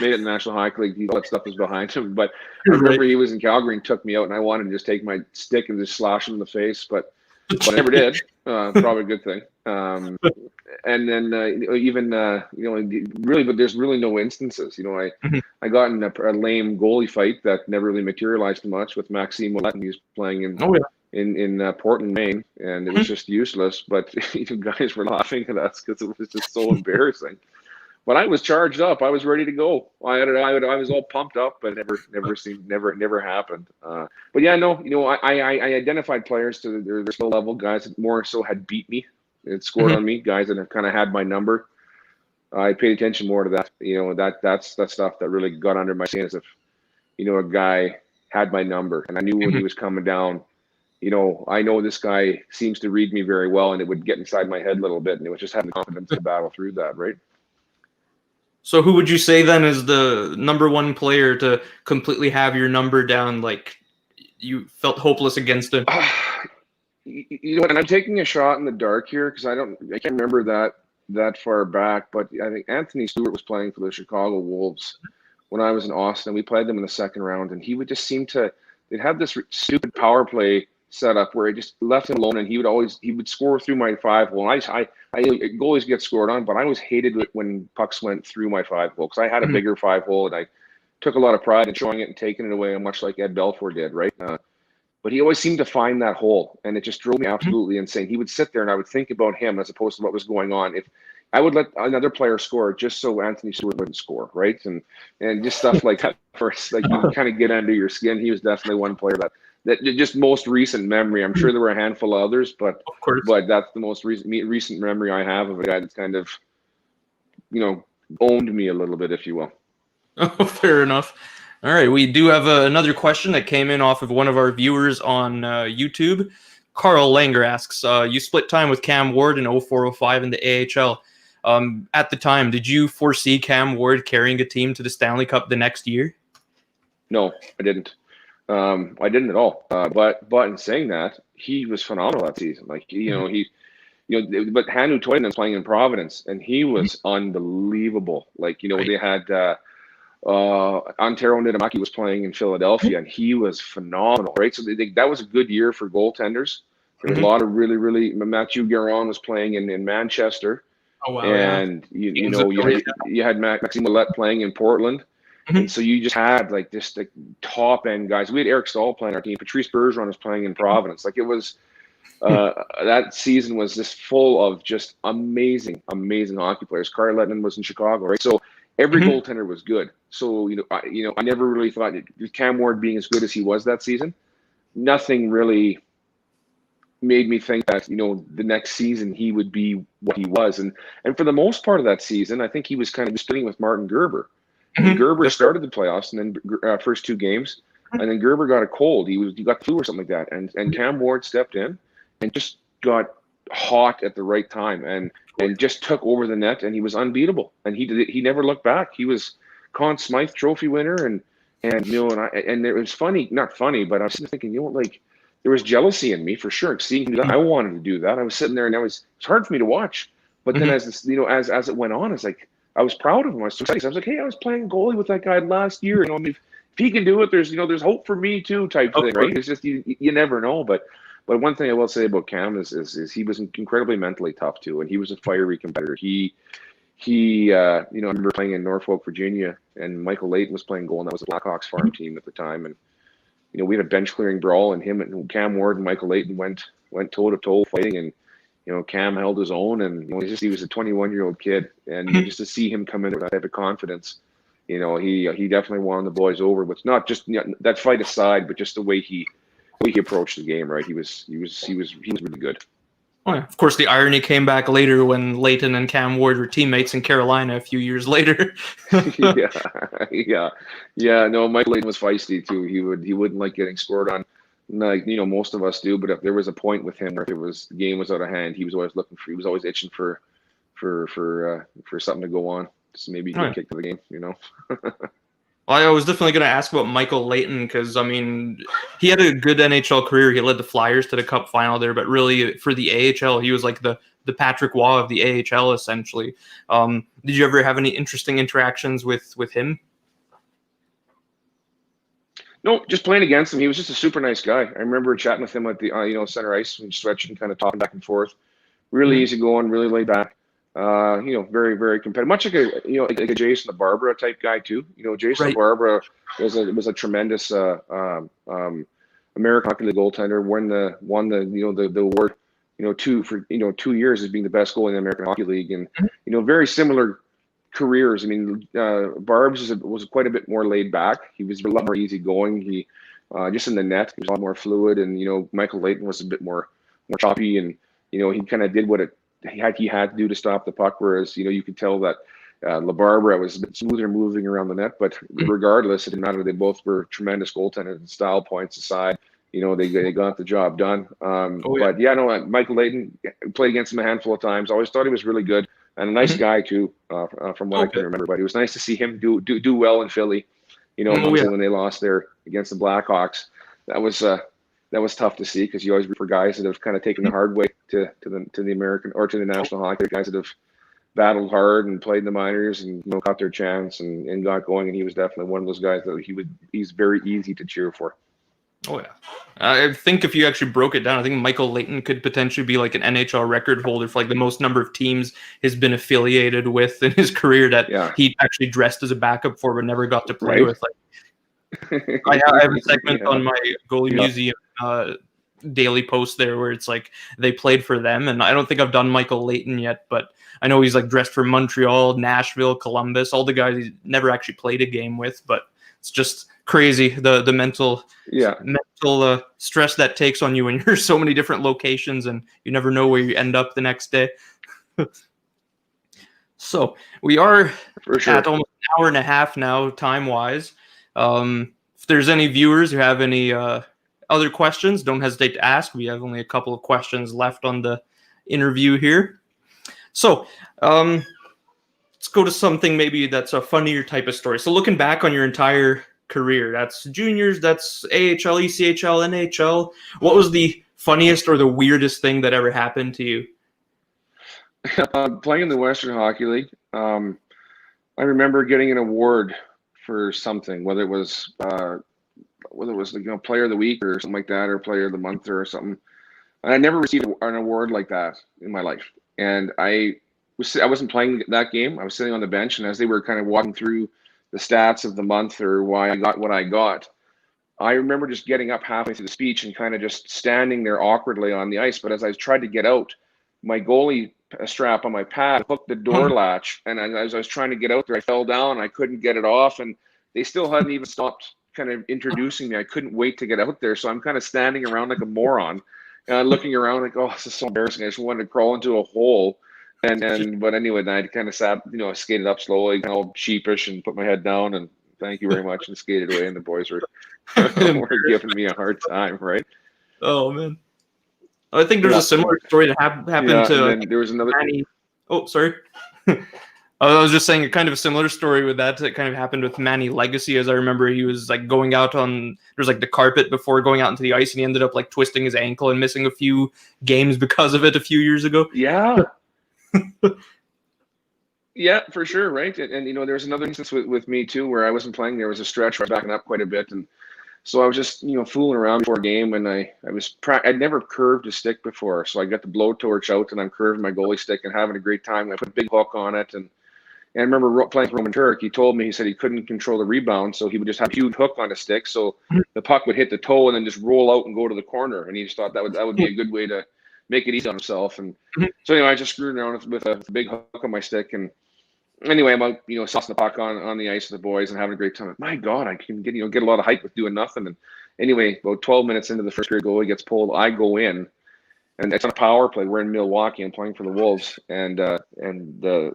in the National Hockey League. All that stuff was behind him. But I remember he was in Calgary and took me out, and I wanted to just take my stick and just slash him in the face, but I never did. Probably a good thing. And then really, but there's really no instances. I got in a lame goalie fight that never really materialized much with Maxime Ouellette. He was playing in Portland, Maine, and it was just useless. But guys were laughing at us because it was just so embarrassing. But I was charged up. I was ready to go. I was all pumped up, but never happened. But yeah, no. I identified players to their skill level. Guys that more so had beat me and scored on me. Guys that have kind of had my number. I paid attention more to that. That's stuff that really got under my skin. As if a guy had my number and I knew when he was coming down, I know this guy seems to read me very well, and it would get inside my head a little bit, and it was just having the confidence to battle through that, right? So who would you say then is the number one player to completely have your number down, like you felt hopeless against him? And I'm taking a shot in the dark here because I can't remember that far back, but I think Anthony Stewart was playing for the Chicago Wolves when I was in Austin. We played them in the second round, and he would just seem to, they'd have this stupid power play set up where he just left him alone, and he would score through my 5-hole. I goalies get scored on, but I always hated it when pucks went through my 5-hole because I had a bigger 5-hole, and I took a lot of pride in showing it and taking it away, much like Ed Belfour did, right? But he always seemed to find that hole, and it just drove me absolutely insane. He would sit there, and I would think about him as opposed to what was going on. If I would let another player score just so Anthony Stewart wouldn't score, right? And just stuff like that. First, like you kind of get under your skin. He was definitely one player that just most recent memory. I'm sure there were a handful of others, but that's the most recent memory I have of a guy that's kind of, owned me a little bit, if you will. Oh, fair enough. All right, we do have another question that came in off of one of our viewers on YouTube. Carl Langer asks, you split time with Cam Ward in 04-05 in the AHL. At the time, did you foresee Cam Ward carrying a team to the Stanley Cup the next year? No, I didn't. I didn't at all. But in saying that, he was phenomenal that season. Like, but Hannu Toivonen was playing in Providence, and he was unbelievable. Like, they had Antero Niittymaki was playing in Philadelphia, and he was phenomenal, right? So that was a good year for goaltenders. There was a lot of really Mathieu Guérin was playing in Manchester. Oh, wow, and you had Maxime Ouellet playing in Portland. And so you just had like this top end guys. We had Eric Stahl playing our team. Patrice Bergeron was playing in Providence. Like it was that season was just full of just amazing hockey players. Carl Lettman was in Chicago, right? So every goaltender was good. So I never really thought Cam Ward being as good as he was that season. Nothing really made me think that the next season he would be what he was. And for the most part of that season, I think he was kind of splitting with Martin Gerber. Gerber started the playoffs and then first 2 games, and then Gerber got a cold. He got the flu or something like that, and Cam Ward stepped in and just got hot at the right time and just took over the net, and he was unbeatable. And he never looked back. He was Conn Smythe Trophy winner, and it was not funny, but I was thinking, like there was jealousy in me for sure. Seeing that, I wanted to do that. I was sitting there, and it's hard for me to watch. But then as it went on, it's like, I was proud of him. I was so excited. I was like, hey, I was playing goalie with that guy last year. If he can do it, there's hope for me too, type thing, right? It's just you never know. But one thing I will say about Cam is he was incredibly mentally tough too, and he was a fiery competitor. He I remember playing in Norfolk, Virginia, and Michael Layton was playing goal, and that was the Blackhawks farm team at the time. And we had a bench clearing brawl, and him and Cam Ward and Michael Layton went toe to toe fighting, and Cam held his own, and he was a 21-year-old kid, and just to see him come in with that type of confidence, he definitely won the boys over. With not just that fight aside, but just the way he approached the game. Right, he was really good. Oh, yeah. Of course, the irony came back later when Layton and Cam Ward were teammates in Carolina a few years later. Yeah. No, Mike Layton was feisty too. He wouldn't like getting scored on. Like most of us do, but if there was a point with him where the game was out of hand, he was always itching for something to go on. Just maybe get kicked to the game, Well, I was definitely going to ask about Michael Layton because, he had a good NHL career. He led the Flyers to the Cup Final there, but really for the AHL, he was like the Patrick Waugh of the AHL, essentially. Did you ever have any interesting interactions with him? No, just playing against him. He was just a super nice guy. I remember chatting with him at the center ice and stretching, kind of talking back and forth. Really easygoing, really laid back. Very, very competitive. Much like a Jason LaBarbera type guy too. Jason LaBarbera was a tremendous American Hockey League goaltender. Won the award 2 years as being the best goalie in the American Hockey League, and very similar careers. Barb's was quite a bit more laid back. He was a lot more easygoing. He just in the net, he was a lot more fluid, and Michael Layton was a bit more choppy, and he kind of did what he had to do to stop the puck. Whereas you could tell that LaBarbera was a bit smoother moving around the net. But regardless, it didn't matter. They both were tremendous goaltenders, and style points aside, they got the job done. Oh, yeah. But yeah, no, Michael Layton, played against him a handful of times. Always thought he was really good and a nice guy too, from what I can remember. But it was nice to see him do well in Philly. Obviously when they lost there against the Blackhawks, that was tough to see, because you always root for guys that have kind of taken the hard way to the American or to the National Hockey, guys that have battled hard and played in the minors and got their chance and got going. And he was definitely one of those guys that he's very easy to cheer for. Oh, yeah. I think if you actually broke it down, I think Michael Layton could potentially be like an NHL record holder for like the most number of teams he's been affiliated with in his career that he actually dressed as a backup for but never got to play with. Like, I have a segment on my Goalie Museum daily post there where it's like they played for them, and I don't think I've done Michael Layton yet, but I know he's like dressed for Montreal, Nashville, Columbus, all the guys he's never actually played a game with, but it's just crazy the mental stress that takes on you when you're so many different locations and you never know where you end up the next day. So we are at almost an hour and a half now, time wise. If there's any viewers who have any other questions, don't hesitate to ask. We have only a couple of questions left on the interview here. So let's go to something maybe that's a funnier type of story. So looking back on your entire career, that's juniors, that's AHL, ECHL, NHL, what was the funniest or the weirdest thing that ever happened to you? Playing in the Western Hockey League, I remember getting an award for something, whether it was Player of the Week or something like that, or Player of the Month or something. And I never received an award like that in my life. And I wasn't playing that game. I was sitting on the bench, and as they were kind of walking through the stats of the month or why I got what I got, I remember just getting up halfway through the speech and kind of just standing there awkwardly on the ice. But as I tried to get out, my goalie strap on my pad hooked the door latch, and as I was trying to get out there, I fell down. I couldn't get it off, and they still hadn't even stopped kind of introducing me. I couldn't wait to get out there, so I'm kind of standing around like a moron, looking around like, oh, this is so embarrassing. I just wanted to crawl into a hole. But anyway, then I kind of sat, skated up slowly, kind of all sheepish, and put my head down and thank you very much, and skated away. And the boys were giving me a hard time, right? Oh man, I think there's a similar story that happened to. And then there was another. Manny. Oh, sorry. I was just saying, kind of a similar story with that. It kind of happened with Manny Legacy, as I remember. He was like going out on there's like the carpet before going out into the ice, and he ended up like twisting his ankle and missing a few games because of it a few years ago. Yeah. Yeah, for sure, right? And there was another instance with me too, where I wasn't playing. There was a stretch where I was backing up quite a bit, and so I was just fooling around before a game, and I'd never curved a stick before, so I got the blowtorch out and I'm curving my goalie stick and having a great time. I put a big hook on it, and I remember playing for Roman Turk. He told me, he said he couldn't control the rebound, so he would just have a huge hook on a stick, so the puck would hit the toe and then just roll out and go to the corner, and he just thought that would be a good way to make it easy on himself. And so anyway, I just screwed around with a big hook on my stick, and anyway, I'm out, saucing the puck on the ice with the boys and having a great time. My God, I can get a lot of hype with doing nothing. And anyway, about 12 minutes into the first period, goalie gets pulled. I go in, and it's on a power play. We're in Milwaukee. I'm playing for the Wolves, and the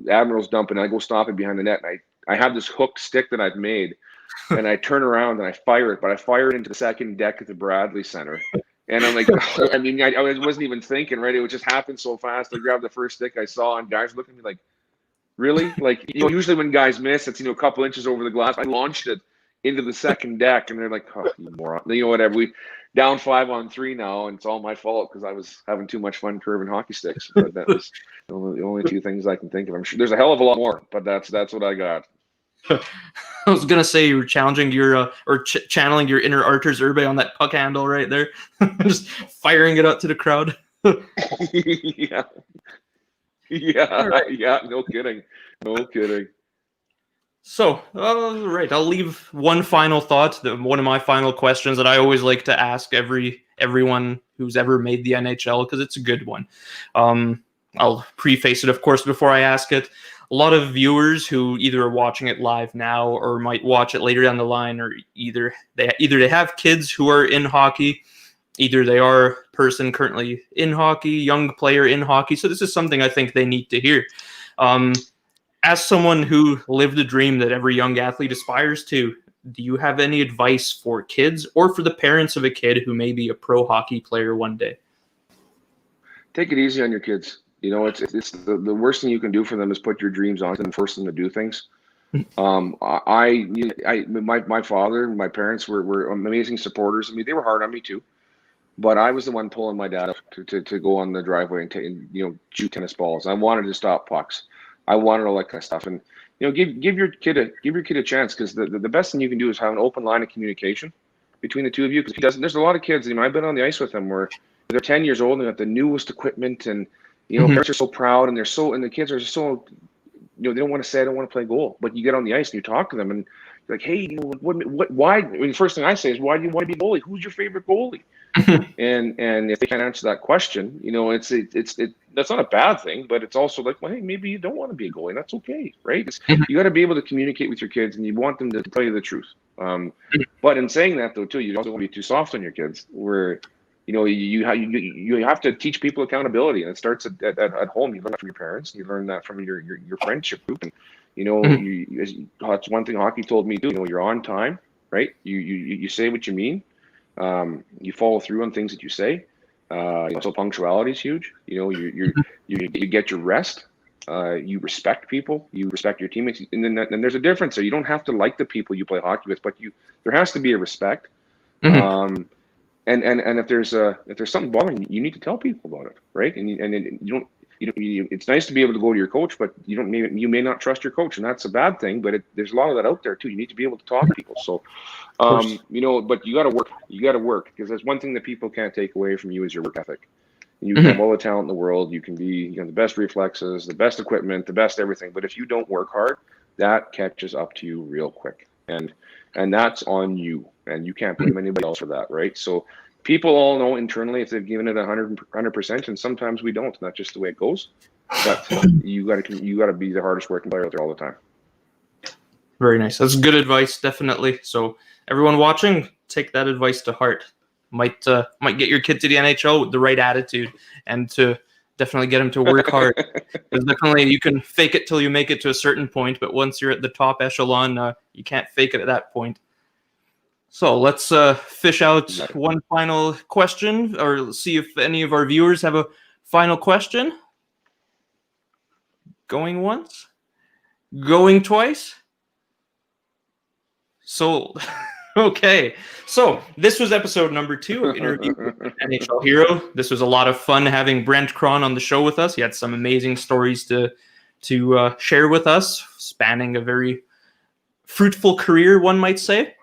Admiral's dumping. And I go stop it behind the net, and I have this hooked stick that I've made, and I turn around and I fire it, but I fire it into the second deck at the Bradley Center. And I'm like, I wasn't even thinking, right? It would just happen so fast. I grabbed the first stick I saw, and guys looking at me like, really? Like, usually when guys miss, it's, a couple inches over the glass. I launched it into the second deck, and they're like, oh, you moron. Whatever. We down 5-on-3 now, and it's all my fault because I was having too much fun curving hockey sticks. But that was the only two things I can think of. I'm sure there's a hell of a lot more, but that's what I got. I was gonna say you were challenging your channeling your inner Arturs Urbe on that puck handle right there, just firing it out to the crowd. Yeah. Right. Yeah. No kidding. So, right, I'll leave one final thought. One of my final questions that I always like to ask everyone who's ever made the NHL, because it's a good one. I'll preface it, of course, before I ask it. A lot of viewers who either are watching it live now or might watch it later down the line, or either they have kids who are in hockey, either they are a person currently in hockey, young player in hockey. So this is something I think they need to hear. As someone who lived the dream that every young athlete aspires to, do you have any advice for kids or for the parents of a kid who may be a pro hockey player one day? Take it easy on your kids. You know, it's the worst thing you can do for them is put your dreams on them and force them to do things. My father, my parents were amazing supporters. I mean, they were hard on me too, but I was the one pulling my dad up to go on the driveway and shoot tennis balls. I wanted to stop pucks. I wanted all that kind of stuff. And give your kid a chance, because the best thing you can do is have an open line of communication between the two of you. Because there's a lot of kids. I've been on the ice with them where they're 10 years old and got the newest equipment, and parents are so proud, and the kids are so. They don't want to say, I don't want to play goal, but you get on the ice and you talk to them and you're like, hey, why? The first thing I say is, why do you want to be a goalie? Who's your favorite goalie? and if they can't answer that question, that's not a bad thing, but it's also like, well, hey, maybe you don't want to be a goalie. That's okay, right? You got to be able to communicate with your kids, and you want them to tell you the truth. But in saying that, though, too, you don't want to be too soft on your kids, where you have to teach people accountability, and it starts at home. You learn that from your parents. You learn that from your friendship group, and that's one thing hockey told me too. You're on time, right? You say what you mean. You follow through on things that you say. So punctuality is huge. You get your rest. You respect people. You respect your teammates, and then there's a difference. So you don't have to like the people you play hockey with, but there has to be a respect. And if there's something bothering you, you need to tell people about it, right? And you don't. It's nice to be able to go to your coach, but you may not trust your coach, and that's a bad thing. But there's a lot of that out there too. You need to be able to talk to people. So, but you got to work. You got to work, because there's one thing that people can't take away from you is your work ethic. You can have all the talent in the world. You can be the best reflexes, the best equipment, the best everything. But if you don't work hard, that catches up to you real quick, and that's on you. And you can't blame anybody else for that, right? So people all know internally if they've given it 100%, and sometimes we don't. And that's just the way it goes. But you got to be the hardest working player out there all the time. Very nice. That's good advice, definitely. So everyone watching, take that advice to heart. Might get your kid to the NHL with the right attitude, and to definitely get him to work hard. Because definitely you can fake it till you make it to a certain point, but once you're at the top echelon, you can't fake it at that point. So let's fish out one final question, or see if any of our viewers have a final question. Going once? Going twice? Sold. Okay. So this was episode number 2 of Interview with an NHL Hero. This was a lot of fun having Brent Krahn on the show with us. He had some amazing stories to share with us, spanning a very fruitful career, one might say.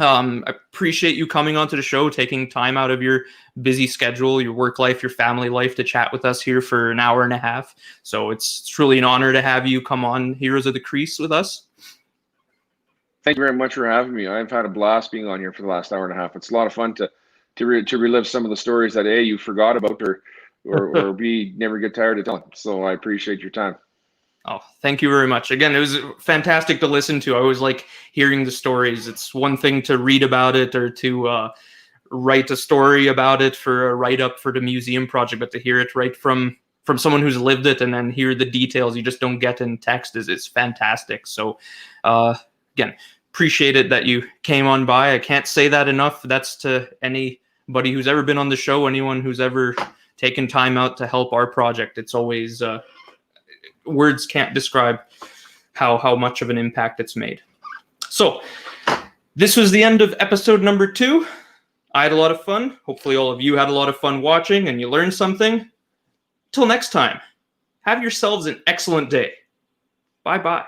I appreciate you coming onto the show, taking time out of your busy schedule, your work life, your family life, to chat with us here for an hour and a half. So it's truly an honor to have you come on Heroes of the Crease with us. Thank you very much for having me. I've had a blast being on here for the last hour and a half. It's a lot of fun to relive some of the stories that A, you forgot about, or B, never get tired of telling. So I appreciate your time. Oh, thank you very much. Again, it was fantastic to listen to. I always like hearing the stories. It's one thing to read about it or to write a story about it for a write-up for the museum project, but to hear it right from someone who's lived it and then hear the details you just don't get in text is fantastic. So again, appreciate it that you came on by. I can't say that enough. That's to anybody who's ever been on the show, anyone who's ever taken time out to help our project. It's always... words can't describe how much of an impact it's made. So this was the end of episode number 2. I had a lot of fun. Hopefully all of you had a lot of fun watching and you learned something. Till next time, have yourselves an excellent day. Bye-bye.